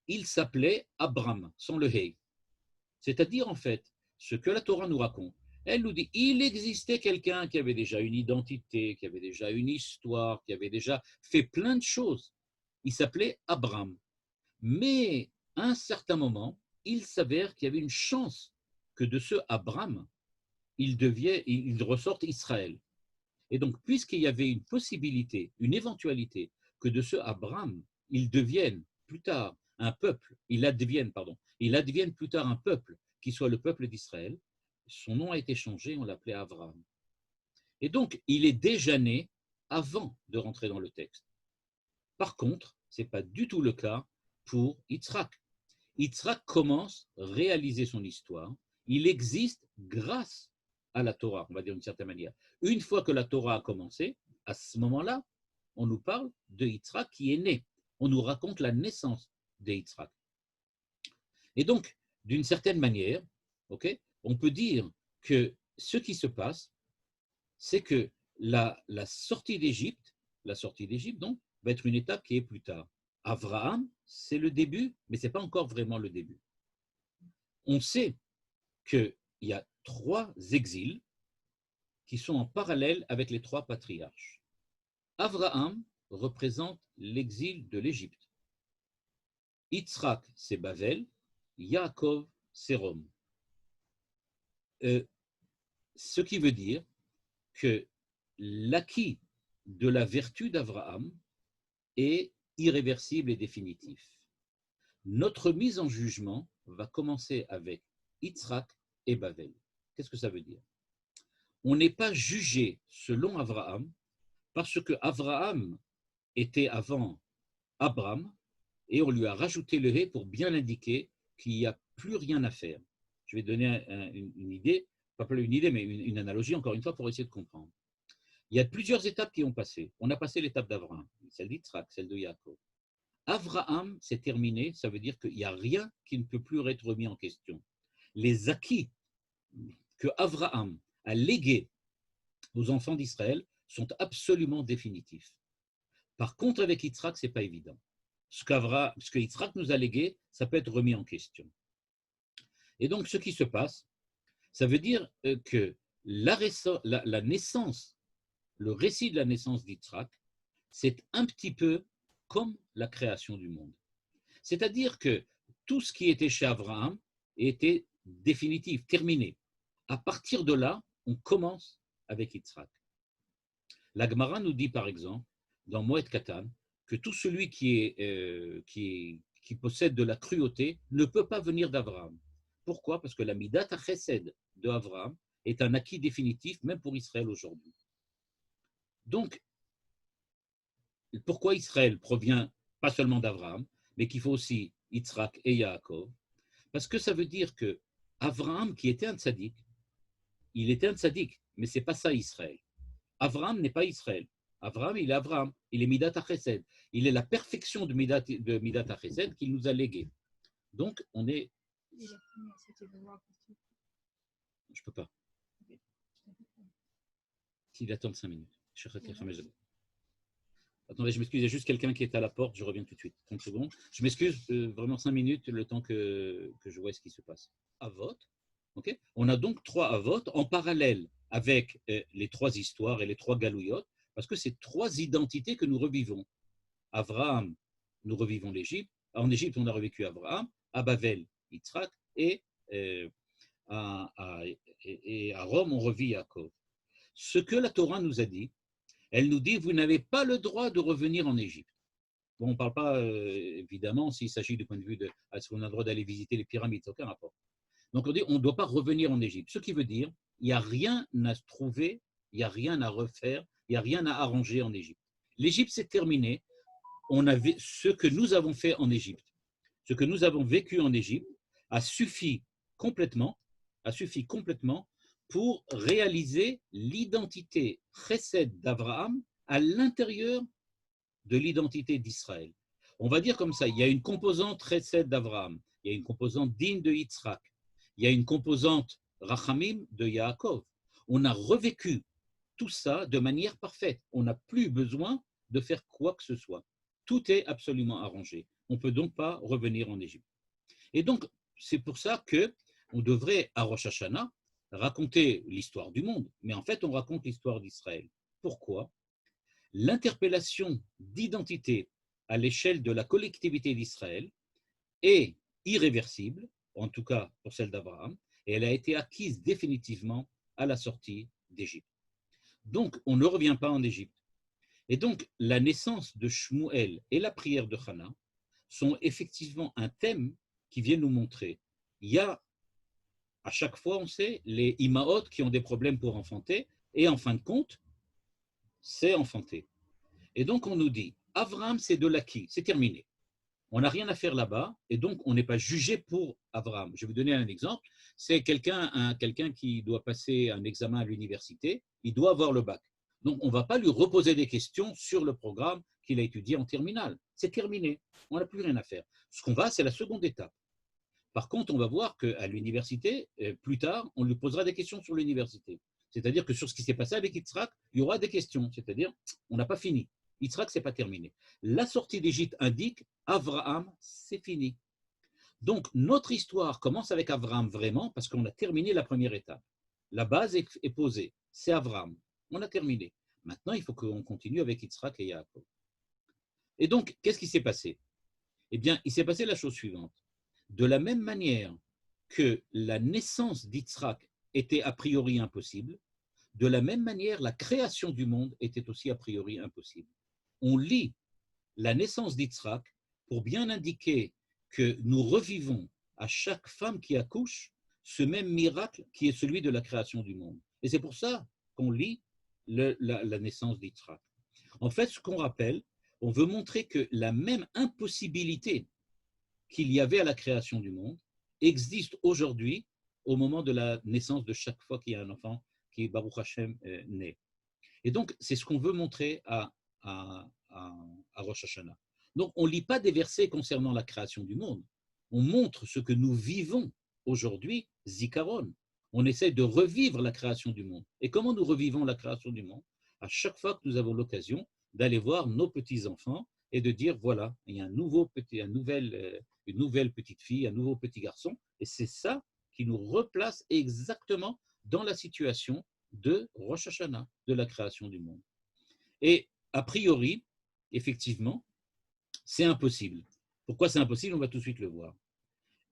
il s'appelait Abram, sans le Hey. C'est-à-dire, en fait, ce que la Torah nous raconte. Elle nous dit, il existait quelqu'un qui avait déjà une identité, qui avait déjà une histoire, qui avait déjà fait plein de choses. Il s'appelait Abram. Mais à un certain moment, il s'avère qu'il y avait une chance que de ce Abram, il ressorte Israël. Et donc, puisqu'il y avait une possibilité, une éventualité, que de ce Abram, il devienne plus tard un peuple, il advienne plus tard un peuple qui soit le peuple d'Israël, son nom a été changé, on l'appelait Abraham. Et donc, il est déjà né avant de rentrer dans le texte. Par contre, ce n'est pas du tout le cas pour Yitzhak. Yitzhak commence à réaliser son histoire. Il existe grâce à la Torah, on va dire d'une certaine manière. Une fois que la Torah a commencé, à ce moment-là, on nous parle de Yitzhak qui est né. On nous raconte la naissance de Yitzhak. Et donc, d'une certaine manière, on peut dire que ce qui se passe, c'est que la sortie d'Égypte, donc, va être une étape qui est plus tard. Abraham, c'est le début, mais ce n'est pas encore vraiment le début. On sait qu'il y a 3 exils qui sont en parallèle avec les 3 patriarches. Abraham représente l'exil de l'Égypte. Yitzhak, c'est Bavel. Yaakov, c'est Rome. Ce qui veut dire que l'acquis de la vertu d'Abraham est irréversible et définitif. Notre mise en jugement va commencer avec Yitzhak et Bavel. Qu'est-ce que ça veut dire? On n'est pas jugé selon Abraham parce que Abraham était avant Abraham et on lui a rajouté le hé pour bien indiquer qu'il n'y a plus rien à faire. Je vais donner une idée, pas une idée, mais une analogie encore une fois pour essayer de comprendre. Il y a plusieurs étapes qui ont passé. On a passé l'étape d'Abraham, celle d'Yitzhak, celle de Yaakov. Abraham, c'est terminé, ça veut dire qu'il n'y a rien qui ne peut plus être remis en question. Les acquis que Abraham a légués aux enfants d'Israël sont absolument définitifs. Par contre, avec Yitzhak, ce n'est pas évident. Ce que Yitzhak nous a légué, ça peut être remis en question. Et donc, ce qui se passe, ça veut dire que la naissance, le récit de la naissance d'Yitzhak, c'est un petit peu comme la création du monde. C'est-à-dire que tout ce qui était chez Abraham était définitif, terminé. À partir de là, on commence avec Yitzhak. La Gemara nous dit par exemple, dans Moed Katan, que tout celui qui possède de la cruauté ne peut pas venir d'Abraham. Pourquoi? Parce que la Midat HaChesed de Abraham est un acquis définitif, même pour Israël aujourd'hui. Donc, pourquoi Israël provient pas seulement d'Abraham, mais qu'il faut aussi Yitzhak et Yaakov? Parce que ça veut dire que Abraham, qui était un tzaddik, il était un tzaddik, mais ce n'est pas ça Israël. Abraham n'est pas Israël. Abraham, il est Abraham, il est Midat HaChesed. Il est la perfection de Midat HaChesed qu'il nous a légué. Donc, on est… je ne peux pas. Il attend 5 minutes. Attendez, je m'excuse, il y a juste quelqu'un qui est à la porte, je reviens tout de suite. 30 secondes. Je m'excuse, vraiment 5 minutes, le temps que je vois ce qui se passe. Avot, okay. On a donc 3 Avot en parallèle avec les 3 histoires et les 3 galouillotes, parce que c'est 3 identités que nous revivons. Abraham, nous revivons l'Égypte. En Égypte, on a revécu Abraham, à Bavel, Yitzhak, et à Rome, on revit Yaakov. Ce que la Torah nous a dit, elle nous dit, vous n'avez pas le droit de revenir en Égypte. Bon, on ne parle pas, évidemment, s'il s'agit du point de vue de est-ce qu'on a le droit d'aller visiter les pyramides, aucun rapport. Donc on dit, on ne doit pas revenir en Égypte. Ce qui veut dire, il n'y a rien à trouver, il n'y a rien à refaire, il n'y a rien à arranger en Égypte. L'Égypte, c'est terminé. On avait ce que nous avons fait en Égypte, ce que nous avons vécu en Égypte a suffi complètement pour réaliser l'identité chesed d'Abraham à l'intérieur de l'identité d'Israël. On va dire comme ça, il y a une composante chesed d'Abraham, il y a une composante din de Yitzhak, il y a une composante rachamim de Yaakov. On a revécu tout ça de manière parfaite. On n'a plus besoin de faire quoi que ce soit. Tout est absolument arrangé. On ne peut donc pas revenir en Égypte. Et donc, c'est pour ça qu'on devrait, à Rosh Hashanah, raconter l'histoire du monde, mais en fait, on raconte l'histoire d'Israël. Pourquoi? L'interpellation d'identité à l'échelle de la collectivité d'Israël est irréversible, en tout cas pour celle d'Abraham, et elle a été acquise définitivement à la sortie d'Égypte. Donc, on ne revient pas en Égypte. Et donc, la naissance de Shmuel et la prière de Hana sont effectivement un thème qui vient nous montrer. Il y a, à chaque fois, on sait, les imaot qui ont des problèmes pour enfanter, et en fin de compte, c'est enfanté. Et donc, on nous dit, Abraham, c'est de l'acquis, c'est terminé. On n'a rien à faire là-bas, et donc on n'est pas jugé pour Abraham. Je vais vous donner un exemple. C'est quelqu'un qui doit passer un examen à l'université, il doit avoir le bac. Donc, on ne va pas lui reposer des questions sur le programme qu'il a étudié en terminale. C'est terminé, on n'a plus rien à faire. Ce qu'on va, c'est la seconde étape. Par contre, on va voir qu'à l'université, plus tard, on lui posera des questions sur l'université. C'est-à-dire que sur ce qui s'est passé avec Yitzhak, il y aura des questions. C'est-à-dire, on n'a pas fini. Yitzhak, ce n'est pas terminé. La sortie d'Égypte indique, Abraham, c'est fini. Donc, notre histoire commence avec Abraham vraiment, parce qu'on a terminé la première étape. La base est posée, c'est Abraham. On a terminé. Maintenant, il faut qu'on continue avec Yitzhak et Yaakov. Et donc, qu'est-ce qui s'est passé? Eh bien, il s'est passé la chose suivante. De la même manière que la naissance d'Yitzhak était a priori impossible, de la même manière, la création du monde était aussi a priori impossible. On lit la naissance d'Yitzhak pour bien indiquer que nous revivons à chaque femme qui accouche ce même miracle qui est celui de la création du monde. Et c'est pour ça qu'on lit la naissance d'Yitzhak. En fait, ce qu'on rappelle, on veut montrer que la même impossibilité qu'il y avait à la création du monde existe aujourd'hui au moment de la naissance de chaque fois qu'il y a un enfant qui est Baruch Hashem né. Et donc, c'est ce qu'on veut montrer à Rosh Hashanah. Donc, on ne lit pas des versets concernant la création du monde. On montre ce que nous vivons aujourd'hui, Zikaron. On essaie de revivre la création du monde. Et comment nous revivons la création du monde? À chaque fois que nous avons l'occasion d'aller voir nos petits-enfants et de dire, voilà, il y a une nouvelle petite fille, un nouveau petit garçon. Et c'est ça qui nous replace exactement dans la situation de Rosh Hashanah, de la création du monde. Et a priori, effectivement, c'est impossible. Pourquoi c'est impossible? On va tout de suite le voir.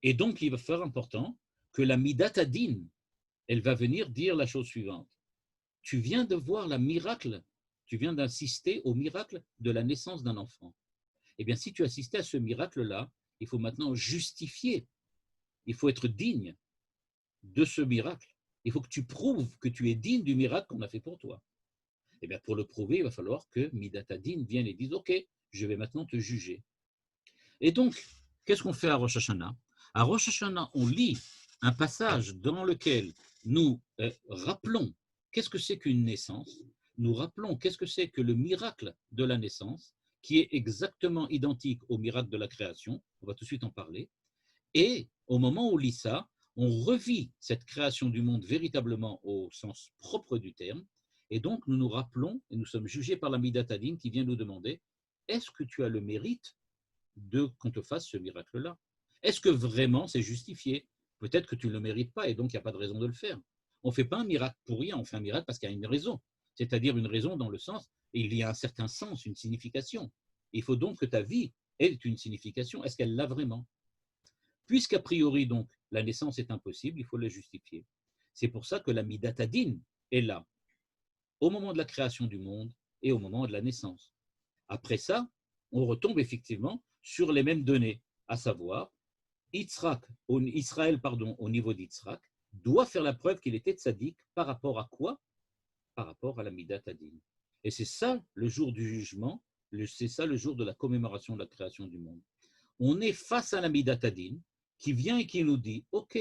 Et donc, il va faire important que la Midat Hadin, elle va venir dire la chose suivante. Tu viens de voir la miracle, tu viens d'assister au miracle de la naissance d'un enfant. Eh bien, si tu assistais à ce miracle-là, il faut maintenant justifier, il faut être digne de ce miracle. Il faut que tu prouves que tu es digne du miracle qu'on a fait pour toi. Eh bien, pour le prouver, il va falloir que Midat Hadin vienne et dise, OK, je vais maintenant te juger. Et donc, qu'est-ce qu'on fait à Rosh Hashanah? À Rosh Hashanah, on lit un passage dans lequel nous rappelons qu'est-ce que c'est qu'une naissance, nous rappelons qu'est-ce que c'est que le miracle de la naissance, qui est exactement identique au miracle de la création, on va tout de suite en parler, et au moment où on lit ça, On revit cette création du monde véritablement au sens propre du terme, et donc nous nous rappelons, et nous sommes jugés par la Midat Hadin qui vient nous demander, est-ce que tu as le mérite de qu'on te fasse ce miracle-là? Est-ce que vraiment c'est justifié? Peut-être que tu ne le mérites pas, et donc il n'y a pas de raison de le faire. On ne fait pas un miracle pour rien, on fait un miracle parce qu'il y a une raison, c'est-à-dire une raison dans le sens, et il y a un certain sens, une signification. Il faut donc que ta vie ait une signification. Est-ce qu'elle l'a vraiment? Puisqu'a priori, donc, la naissance est impossible, il faut la justifier. C'est pour ça que la Midat Hadin est là, au moment de la création du monde et au moment de la naissance. Après ça, on retombe effectivement sur les mêmes données, à savoir, Israël, au niveau d'Yitzhak, doit faire la preuve qu'il était tzaddik par rapport à quoi? Par rapport à la Midat Hadin. Et c'est ça le jour du jugement, c'est ça le jour de la commémoration de la création du monde. On est face à la Midat Hadin qui vient et qui nous dit, OK,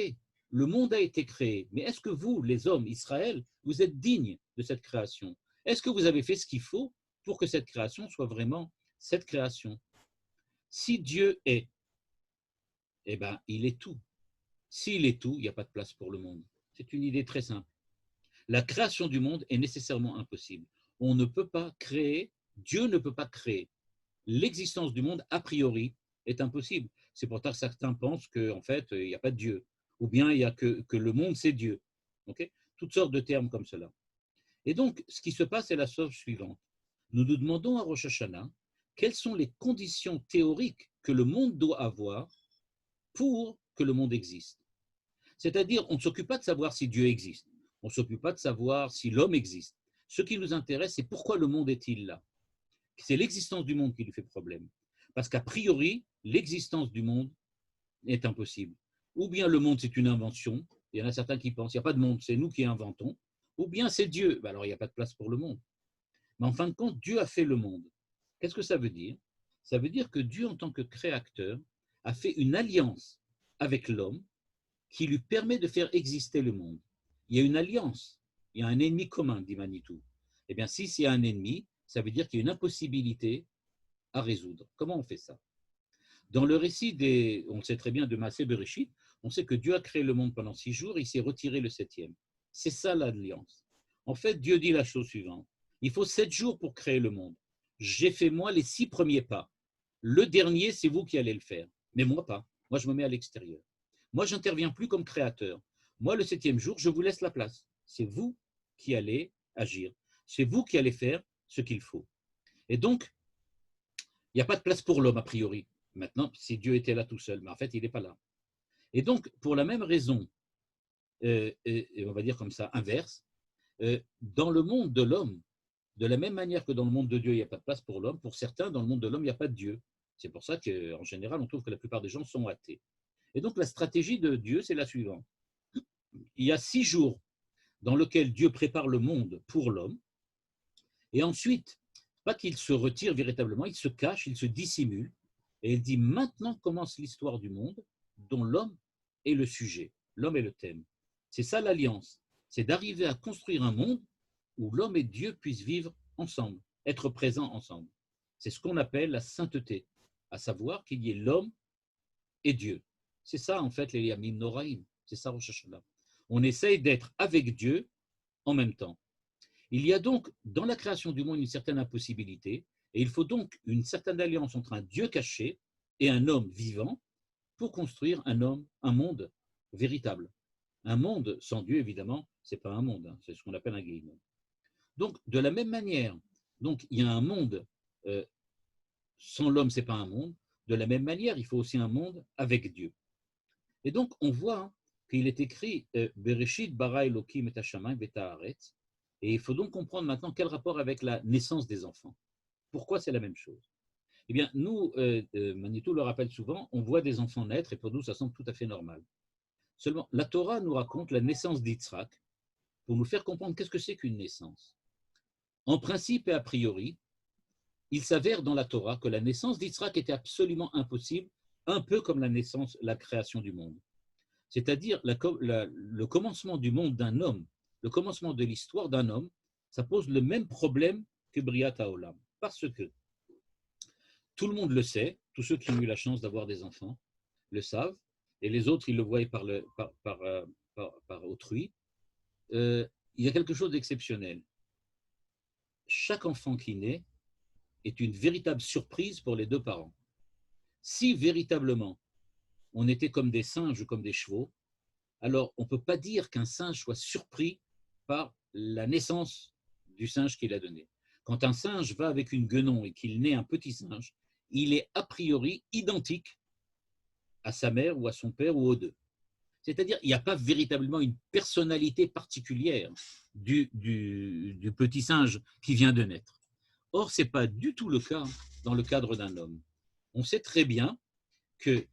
le monde a été créé, mais est-ce que vous, les hommes, Israël, vous êtes dignes de cette création? Est-ce que vous avez fait ce qu'il faut pour que cette création soit vraiment cette création? Si Dieu est, eh bien, il est tout. S'il est tout, il n'y a pas de place pour le monde. C'est une idée très simple. La création du monde est nécessairement impossible. On ne peut pas créer, Dieu ne peut pas créer. L'existence du monde, a priori, est impossible. C'est pour ça que certains pensent qu'en fait, il n'y a pas de Dieu. Ou bien il y a que le monde, c'est Dieu. Okay? Toutes sortes de termes comme cela. Et donc, ce qui se passe est la chose suivante. Nous nous demandons à Rosh Hashanah quelles sont les conditions théoriques que le monde doit avoir pour que le monde existe. C'est-à-dire, on ne s'occupe pas de savoir si Dieu existe. On ne s'occupe pas de savoir si l'homme existe. Ce qui nous intéresse, c'est pourquoi le monde est-il là? C'est l'existence du monde qui lui fait problème. Parce qu'a priori, l'existence du monde est impossible. Ou bien le monde, c'est une invention. Il y en a certains qui pensent, il n'y a pas de monde, c'est nous qui inventons. Ou bien c'est Dieu. Alors, il n'y a pas de place pour le monde. Mais en fin de compte, Dieu a fait le monde. Qu'est-ce que ça veut dire? Ça veut dire que Dieu, en tant que créateur, a fait une alliance avec l'homme qui lui permet de faire exister le monde. Il y a une alliance, il y a un ennemi commun, dit Manitou. Eh bien, si c'est un ennemi, ça veut dire qu'il y a une impossibilité à résoudre. Comment on fait ça? Dans le récit on le sait très bien, de Maaseh Bereshit, on sait que Dieu a créé le monde pendant 6 jours, il s'est retiré le 7e. C'est ça l'alliance. En fait, Dieu dit la chose suivante. Il faut 7 jours pour créer le monde. J'ai fait moi les 6 premiers pas. Le dernier, c'est vous qui allez le faire. Mais moi pas. Moi, je me mets à l'extérieur. Moi, je n'interviens plus comme créateur. Moi, le 7e jour, je vous laisse la place. C'est vous qui allez agir. C'est vous qui allez faire ce qu'il faut. Et donc, il n'y a pas de place pour l'homme, a priori. Maintenant, si Dieu était là tout seul, mais en fait, il n'est pas là. Et donc, pour la même raison, et on va dire comme ça, inverse, dans le monde de l'homme, de la même manière que dans le monde de Dieu, il n'y a pas de place pour l'homme, pour certains, dans le monde de l'homme, il n'y a pas de Dieu. C'est pour ça qu'en général, on trouve que la plupart des gens sont athées. Et donc, la stratégie de Dieu, c'est la suivante. Il y a 6 jours dans lesquels Dieu prépare le monde pour l'homme, et ensuite, pas qu'il se retire véritablement, il se cache, il se dissimule, et il dit maintenant commence l'histoire du monde dont l'homme est le sujet, l'homme est le thème. C'est ça l'alliance, c'est d'arriver à construire un monde où l'homme et Dieu puissent vivre ensemble, être présents ensemble. C'est ce qu'on appelle la sainteté, à savoir qu'il y ait l'homme et Dieu. C'est ça en fait les Yamim Noraïm, c'est ça Rosh Hashanah. On essaye d'être avec Dieu en même temps. Il y a donc dans la création du monde une certaine impossibilité, et il faut donc une certaine alliance entre un Dieu caché et un homme vivant pour construire un monde véritable. Un monde sans Dieu, évidemment, ce n'est pas un monde, c'est ce qu'on appelle un guéhinom. Donc, de la même manière, donc, il y a un monde sans l'homme, ce n'est pas un monde. De la même manière, il faut aussi un monde avec Dieu. Et donc, on voit qu'il est écrit Bereshit bara Elokim et hashamayim v'et haaretz. Et il faut donc comprendre maintenant quel rapport avec la naissance des enfants. Pourquoi c'est la même chose? Eh bien, nous, Manitou le rappelle souvent, on voit des enfants naître et pour nous, ça semble tout à fait normal. Seulement, la Torah nous raconte la naissance d'Yitzhak pour nous faire comprendre qu'est-ce que c'est qu'une naissance. En principe et a priori, il s'avère dans la Torah que la naissance d'Yitzhak était absolument impossible, un peu comme la création du monde. C'est-à-dire le commencement du monde d'un homme, le commencement de l'histoire d'un homme, ça pose le même problème que Briat Haolam. Parce que tout le monde le sait, tous ceux qui ont eu la chance d'avoir des enfants le savent, et les autres, ils le voient par autrui, il y a quelque chose d'exceptionnel. Chaque enfant qui naît est une véritable surprise pour les deux parents. Si véritablement on était comme des singes ou comme des chevaux, alors on ne peut pas dire qu'un singe soit surpris par la naissance du singe qu'il a donné. Quand un singe va avec une guenon et qu'il naît un petit singe, il est a priori identique à sa mère ou à son père ou aux deux. C'est-à-dire qu'il n'y a pas véritablement une personnalité particulière du petit singe qui vient de naître. Or, ce n'est pas du tout le cas dans le cadre d'un homme. On sait très bien que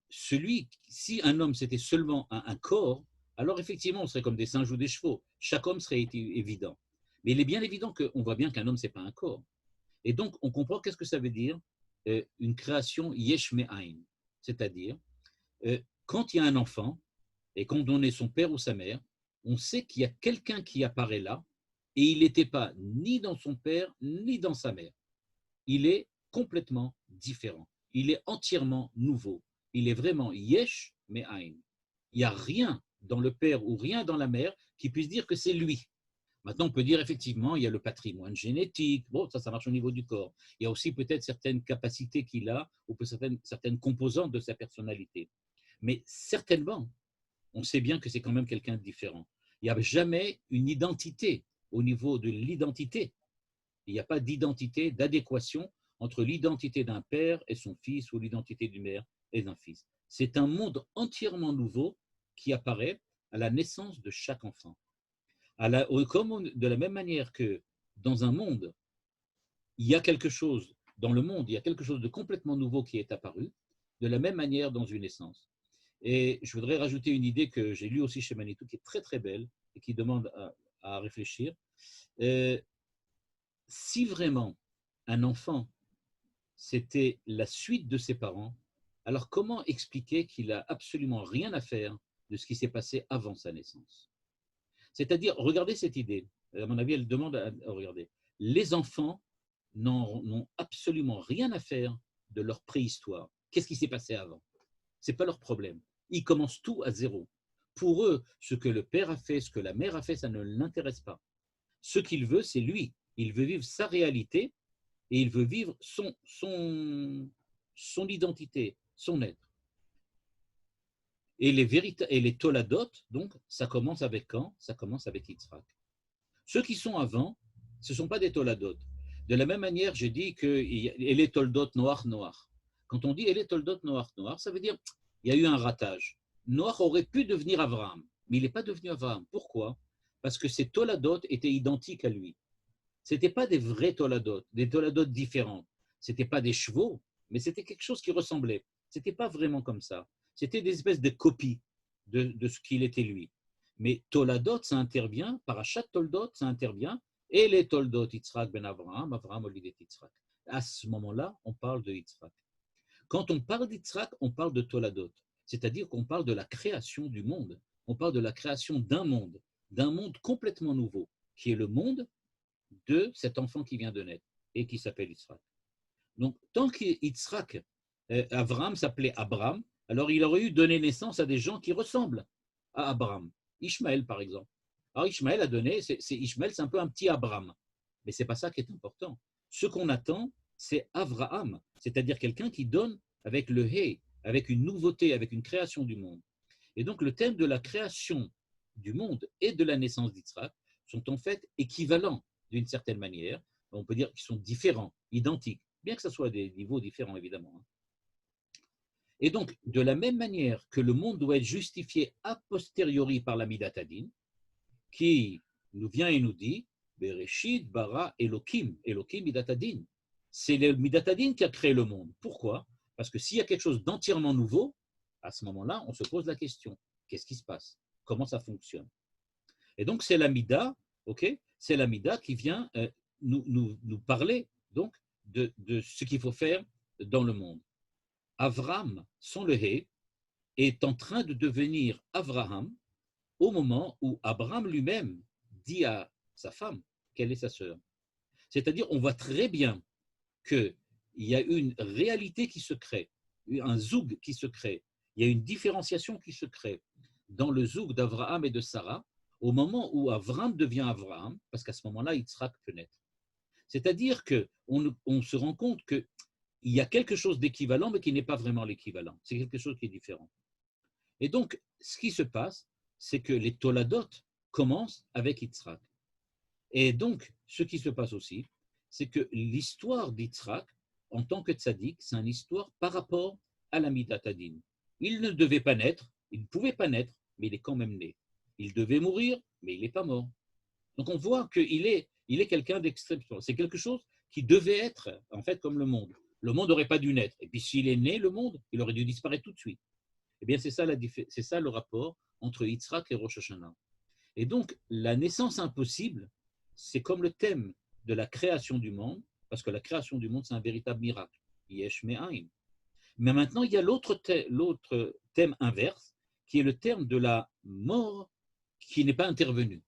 si un homme c'était seulement un corps, alors effectivement on serait comme des singes ou des chevaux. Chaque homme serait évident. Mais il est bien évident qu'on voit bien qu'un homme, ce n'est pas un corps. Et donc on comprend qu'est-ce que ça veut dire une création yesh me'ain. C'est-à-dire, quand il y a un enfant, et quand on est son père ou sa mère, on sait qu'il y a quelqu'un qui apparaît là, et il n'était pas ni dans son père, ni dans sa mère. Il est complètement différent. Il est entièrement nouveau. Il est vraiment yesh me'ain. Il n'y a rien dans le père ou rien dans la mère qui puisse dire que c'est lui. Maintenant, on peut dire effectivement, il y a le patrimoine génétique. Bon, ça marche au niveau du corps. Il y a aussi peut-être certaines capacités qu'il a ou certaines composantes de sa personnalité. Mais certainement, on sait bien que c'est quand même quelqu'un de différent. Il n'y a jamais une identité au niveau de l'identité. Il n'y a pas d'identité, d'adéquation entre l'identité d'un père et son fils ou l'identité d'une mère et d'un fils. C'est un monde entièrement nouveau qui apparaît à la naissance de chaque enfant. De la même manière que dans un monde, il y a quelque chose, dans le monde, il y a quelque chose de complètement nouveau qui est apparu, de la même manière dans une naissance. Et je voudrais rajouter une idée que j'ai lue aussi chez Manitou, qui est très très belle et qui demande à réfléchir. Si vraiment un enfant, c'était la suite de ses parents, alors comment expliquer qu'il n'a absolument rien à faire de ce qui s'est passé avant sa naissance? C'est-à-dire, regardez cette idée, à mon avis, elle demande à regarder. Les enfants n'ont absolument rien à faire de leur préhistoire. Qu'est-ce qui s'est passé avant? Ce n'est pas leur problème. Ils commencent tout à zéro. Pour eux, ce que le père a fait, ce que la mère a fait, ça ne l'intéresse pas. Ce qu'il veut, c'est lui. Il veut vivre sa réalité et il veut vivre son identité, son être. Et les toladot, donc, ça commence avec quand? Ça commence avec Yitzhak. Ceux qui sont avant, ce ne sont pas des toladot. De la même manière, j'ai dit que les toldot noir. Quand on dit les toldot noir, ça veut dire il y a eu un ratage. Noach aurait pu devenir Abraham, mais il n'est pas devenu Abraham. Pourquoi? Parce que ces toladot étaient identiques à lui. Ce n'étaient pas des vrais toladot, des toladot différents. Ce n'étaient pas des chevaux, mais c'était quelque chose qui ressemblait. Ce n'était pas vraiment comme ça. C'était des espèces de copies de ce qu'il était lui. Mais toladot, ça intervient, parachat toldot, ça intervient, et les toldot Yitzhak ben Abraham, Abraham olidet Yitzhak. À ce moment-là, on parle de Yitzhak. Quand on parle d'Yitzhak, on parle de toladot, c'est-à-dire qu'on parle de la création du monde. On parle de la création d'un monde complètement nouveau, qui est le monde de cet enfant qui vient de naître et qui s'appelle Yitzhak. Donc, tant qu'Yitzhak, Abraham s'appelait Abraham, alors il aurait eu donné naissance à des gens qui ressemblent à Abraham. Ishmaël, par exemple. Alors, Ishmaël a donné, Ishmaël, c'est un peu un petit Abraham. Mais ce n'est pas ça qui est important. Ce qu'on attend, c'est Avraham, c'est-à-dire quelqu'un qui donne avec le He, avec une nouveauté, avec une création du monde. Et donc, le thème de la création du monde et de la naissance d'Yitzhak sont en fait équivalents d'une certaine manière. On peut dire qu'ils sont différents, identiques, bien que ce soit à des niveaux différents, évidemment. Et donc, de la même manière que le monde doit être justifié a posteriori par la Midat Hadin, qui nous vient et nous dit Bereshit bara Elokim, Elokim Midat Hadin. C'est le Midat Hadin qui a créé le monde. Pourquoi? Parce que s'il y a quelque chose d'entièrement nouveau, à ce moment-là, on se pose la question qu'est-ce qui se passe? Comment ça fonctionne? Et donc, c'est la Mida, ok? C'est la Mida qui vient nous parler donc de ce qu'il faut faire dans le monde. Avram, sans le He, est en train de devenir Avraham au moment où Abraham lui-même dit à sa femme qu'elle est sa sœur. C'est-à-dire, on voit très bien qu'il y a une réalité qui se crée, un zoug qui se crée. il y a une différenciation qui se crée dans le zouk d'Abraham et de Sarah au moment où Avram devient Abraham, parce qu'à ce moment-là, Yitzhak peut naître. C'est-à-dire qu'on se rend compte qu'il y a quelque chose d'équivalent, mais qui n'est pas vraiment l'équivalent. C'est quelque chose qui est différent. Et donc, ce qui se passe, c'est que les Toladot commencent avec Yitzhak. Et donc, ce qui se passe aussi, c'est que l'histoire d'Yitzhak, en tant que tzaddik, c'est une histoire par rapport à la Midat Hadin. Il ne devait pas naître, il ne pouvait pas naître, mais il est quand même né. Il devait mourir, mais il n'est pas mort. Donc on voit qu'il est quelqu'un d'extrêmement. C'est quelque chose qui devait être, en fait, comme le monde. Le monde n'aurait pas dû naître. Et puis s'il est né, le monde, il aurait dû disparaître tout de suite. Eh bien, c'est ça le rapport entre Yitzhak et Rosh Hashanah. Et donc, la naissance impossible, c'est comme le thème de la création du monde, parce que la création du monde, c'est un véritable miracle. Yesh me'ain. Mais maintenant, il y a l'autre thème inverse, qui est le terme de la mort qui n'est pas intervenue.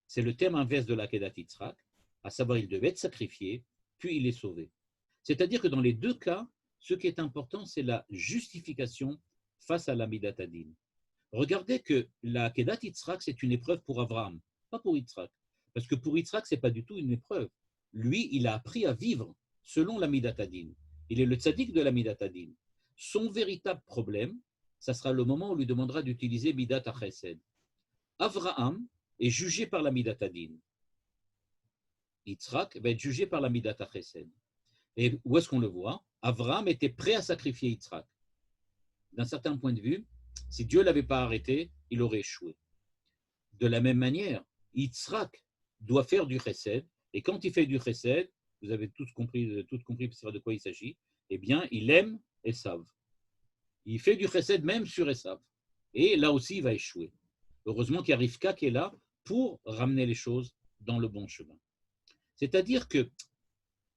C'est le terme inverse de l'Akedat Yitzhak, à savoir il devait être sacrifié, puis il est sauvé. C'est-à-dire que dans les deux cas, ce qui est important, c'est la justification face à la Midat Hadin. Regardez que l'Akedat Yitzhak, c'est une épreuve pour Abraham, pas pour Yitzhak. Parce que pour Yitzhak, ce n'est pas du tout une épreuve. Lui, il a appris à vivre selon la Midat Hadin. Il est le tzaddik de la Midat Hadin. Son véritable problème, ça sera le moment où on lui demandera d'utiliser Midat HaChesed. Abraham est jugé par la Midat Hadin. Yitzhak va être jugé par la Midat HaChesed. Et où est-ce qu'on le voit? Abraham était prêt à sacrifier Yitzhak. D'un certain point de vue, si Dieu ne l'avait pas arrêté, il aurait échoué. De la même manière, Yitzhak doit faire du chesed, et quand il fait du chesed, vous avez tous compris de quoi il s'agit, eh bien, il aime Esav. Il fait du chesed même sur Esav. Et là aussi, il va échouer. Heureusement qu'il y a Rivka qui est là pour ramener les choses dans le bon chemin. C'est-à-dire que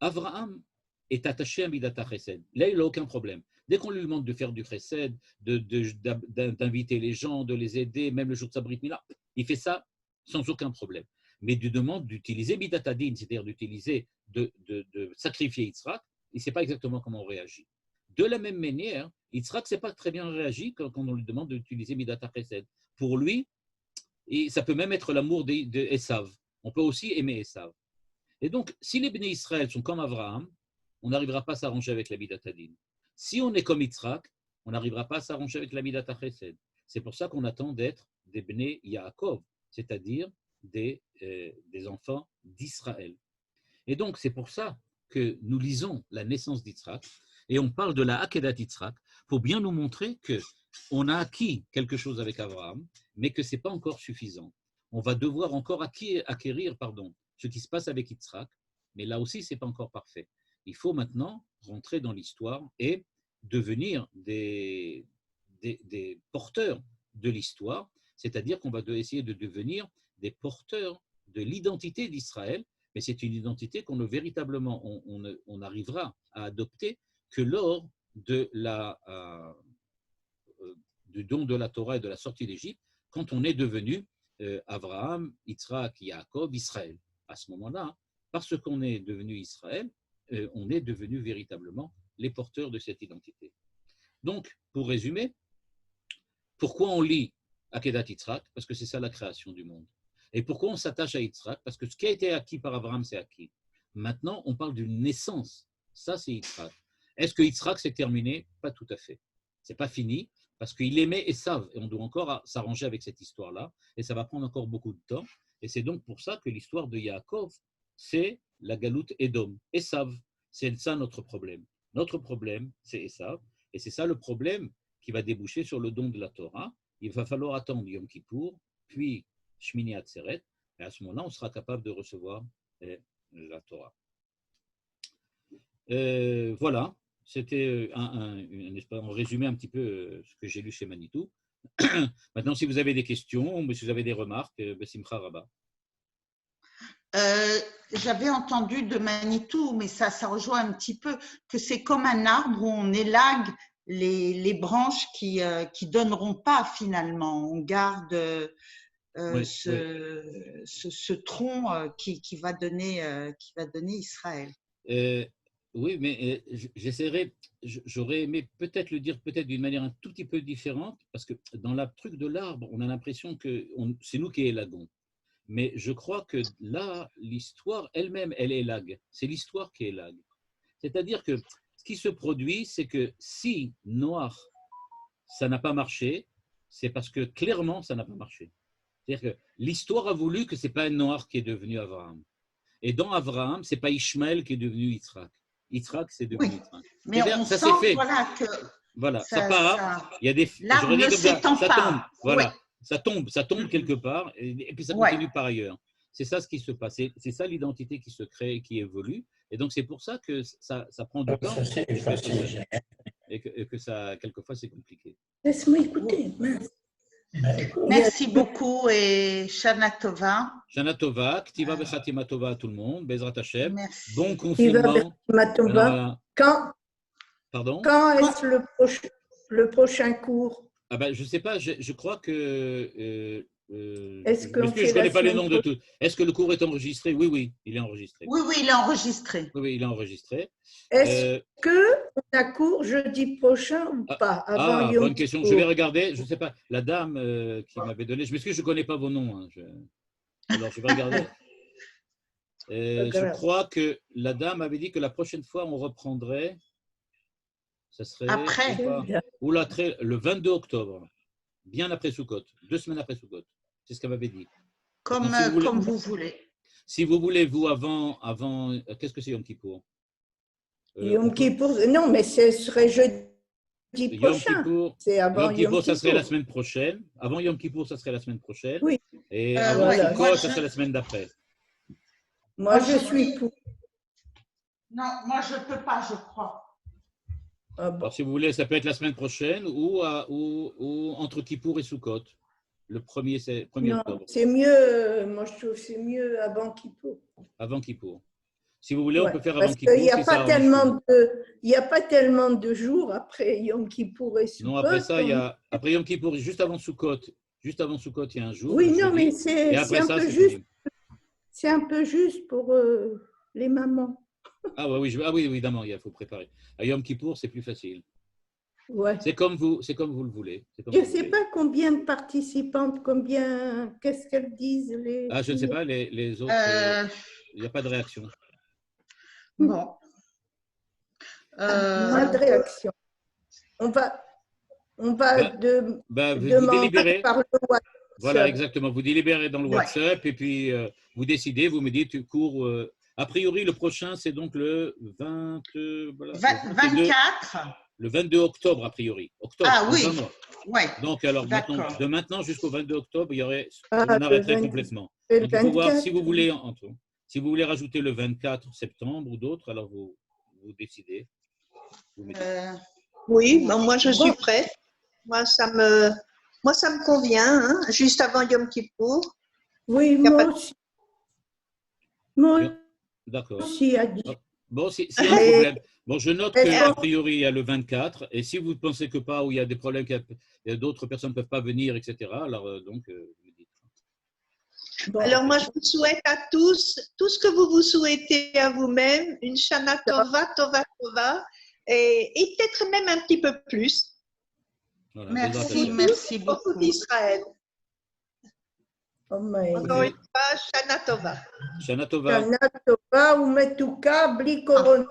Abraham est attaché à Midat HaChesed. Là, il n'a aucun problème. Dès qu'on lui demande de faire du chesed, d'inviter les gens, de les aider, même le jour de sa Brit Mila, il fait ça sans aucun problème. Mais il demande d'utiliser Midat Hadin, c'est-à-dire de sacrifier Yitzhak, il ne sait pas exactement comment on réagit. De la même manière, Yitzhak ne sait pas très bien réagi quand on lui demande d'utiliser Midat HaChesed. Pour lui, et ça peut même être l'amour d'Esav. On peut aussi aimer Esav. Et donc, si les béné Israël sont comme Abraham, on n'arrivera pas à s'arranger avec la Midat Hadin. Si on est comme Yitzhak, on n'arrivera pas à s'arranger avec la Midat HaChesed. C'est pour ça qu'on attend d'être des béné Yaakov, c'est-à-dire des enfants d'Israël. Et donc, c'est pour ça que nous lisons la naissance d'Yitzhak et on parle de la Akedat Yitzhak pour bien nous montrer qu'on a acquis quelque chose avec Abraham, mais que ce n'est pas encore suffisant. On va devoir encore acquérir ce qui se passe avec Yitzhak, mais là aussi, ce n'est pas encore parfait. Il faut maintenant rentrer dans l'histoire et devenir des porteurs de l'histoire, c'est-à-dire qu'on va essayer de devenir des porteurs de l'identité d'Israël, mais c'est une identité qu'on ne véritablement on arrivera à adopter que lors du don de la Torah et de la sortie d'Égypte, quand on est devenu Abraham, Yitzhak, Yaakov, Israël. À ce moment-là, parce qu'on est devenu Israël, on est devenu véritablement les porteurs de cette identité. Donc, pour résumer, pourquoi on lit Akedat Yitzhak? Parce que c'est ça la création du monde. Et pourquoi on s'attache à Yitzhak? Parce que ce qui a été acquis par Abraham, c'est acquis. Maintenant, on parle d'une naissance. Ça, c'est Yitzhak. Est-ce que Yitzhak s'est terminé? Pas tout à fait. C'est pas fini, parce qu'il aimait Esav, et on doit encore s'arranger avec cette histoire-là, et ça va prendre encore beaucoup de temps. Et c'est donc pour ça que l'histoire de Yaakov, c'est la galoute Edom, Esav. C'est ça notre problème. Notre problème, c'est Esav, et c'est ça le problème qui va déboucher sur le don de la Torah. Il va falloir attendre Yom Kippour, puis Shmini Atzeret, et à ce moment-là, on sera capable de recevoir la Torah. Voilà, c'était un résumé un petit peu ce que j'ai lu chez Manitou. Maintenant, si vous avez des questions, si vous avez des remarques, Simcha Rabba. J'avais entendu de Manitou, mais ça rejoint un petit peu, que c'est comme un arbre où on élague les branches qui donneront pas finalement. On garde ce tronc qui va donner Israël. Oui, mais j'aurais aimé peut-être le dire peut-être d'une manière un tout petit peu différente, parce que dans le truc de l'arbre, on a l'impression que c'est nous qui élagons. Mais je crois que là, l'histoire elle-même, elle élague. C'est l'histoire qui élague. C'est-à-dire que ce qui se produit, c'est que si Noir, ça n'a pas marché, c'est parce que clairement, ça n'a pas marché. C'est-à-dire que l'histoire a voulu que ce n'est pas un Noir qui est devenu Abraham. Et dans Abraham, ce n'est pas Ishmaël qui est devenu Yitzhak. Yitzhak, c'est devenu Oui, Yitzhak. mais on Ça sent s'est fait. voilà, que Voilà, ça part. Il y a des. l'arbre J'aurais dit ne comme ça s'étend tombe. pas. Voilà, Ouais. ça tombe quelque part, et puis ça Ouais. continue par ailleurs. C'est ça ce qui se passe. C'est ça l'identité qui se crée, qui évolue. Et donc c'est pour ça que ça prend du temps. Et que ça, quelquefois, c'est compliqué. Laisse-moi écouter. Mince. Merci beaucoup et Shana Tova. Shana Tova, Ktiva Vechatima Tova à tout le monde, Bezrat Hashem. Merci. Bon confinement. Voilà. Pardon? Quand est-ce le prochain cours? Ah ben, je ne sais pas, je crois que. Est-ce que je ne connais pas les noms de tous. Est-ce que le cours est enregistré? Oui, oui, il est enregistré. Oui, oui, il est enregistré. Oui, oui, il est enregistré. Est-ce qu'on a cours jeudi prochain ou pas? Bonne question. Je vais regarder. Je ne sais pas. La dame qui m'avait donné, je m'excuse, je ne connais pas vos noms. Hein. Alors, je vais regarder. Je crois que la dame avait dit que la prochaine fois, on reprendrait. Ça serait après. Le 22 octobre, bien après Sukkot, 2 semaines après Sukkot. C'est ce qu'elle m'avait dit. Comme, donc, comme vous voulez. Si vous voulez, vous, avant qu'est-ce que c'est Yom Kippour? Yom Kippour, non, mais ce serait jeudi prochain. C'est avant Yom Kippour, ça serait la semaine prochaine. Avant Yom Kippour, ça serait la semaine prochaine. Oui. Et avant Sukkot, ça serait la semaine d'après. Moi, je suis pour. Non, moi, je ne peux pas, je crois. Ah bon. Alors, si vous voulez, ça peut être la semaine prochaine ou entre Kippour et Sukkot, le 1er octobre. C'est mieux, moi je trouve que c'est mieux avant Kippour. Avant Kippour. Si vous voulez, on peut faire avant Kippour. Parce qu'il n'y a pas tellement de jours après Yom Kippour et Sukkot. Non, après ça, après Yom Kippour, juste avant Sukkot, il y a un jour. Oui, non, mais c'est un peu juste pour les mamans. Oui, évidemment, il faut préparer. À Yom Kippour, c'est plus facile. Ouais. C'est comme vous le voulez. Je ne sais pas combien de participantes, qu'est-ce qu'elles disent je ne sais pas, les autres, il n'y a pas de réaction. Bon. Pas de réaction. On va vous demander délibérez. par le WhatsApp. Voilà, exactement. Vous délibérez dans le WhatsApp et puis vous décidez, vous me dites cours. A priori, le prochain, c'est donc le 24. Le 22 octobre, a priori. Octobre, oui. Ouais. Donc, alors, de maintenant jusqu'au 22 octobre, on arrêterait complètement. Donc, il faut voir si vous voulez rajouter le 24 septembre ou d'autres, alors vous décidez. Oui, moi je suis prête. Moi, ça me convient, hein, juste avant Yom Kippour. Oui, moi aussi. D'accord. Bon, c'est un problème. Bon, je note qu'a priori, il y a le 24. Et si vous ne pensez que pas, ou il y a des problèmes, d'autres personnes ne peuvent pas venir, etc., alors donc, vous dites. Alors, moi, je vous souhaite à tous, tout ce que vous vous souhaitez à vous-même, une Shana Tova, Tova, Tova, et peut-être même un petit peu plus. Voilà, merci beaucoup. Israël. Encore une fois, Shana Tova. Shana Tova. Shana Tova ou Metuka, Bli Corona.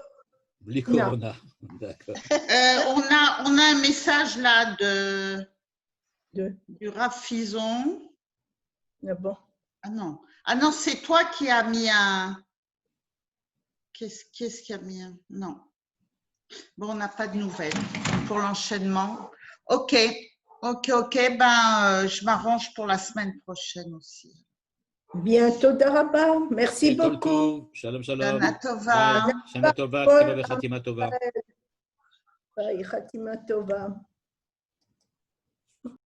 Bli Corona, d'accord. On a un message là du Rav Fison. Ah bon? Ah non, c'est toi qui as mis un. Qu'est-ce qui a mis un? Non. Bon, on n'a pas de nouvelles pour l'enchaînement. Ok. Je m'arrange pour la semaine prochaine aussi. Bientôt, Daraba. Merci beaucoup. Shalom. Shana Tova. Shana Tova, Khatima Tova. Bye, Khatima Tova.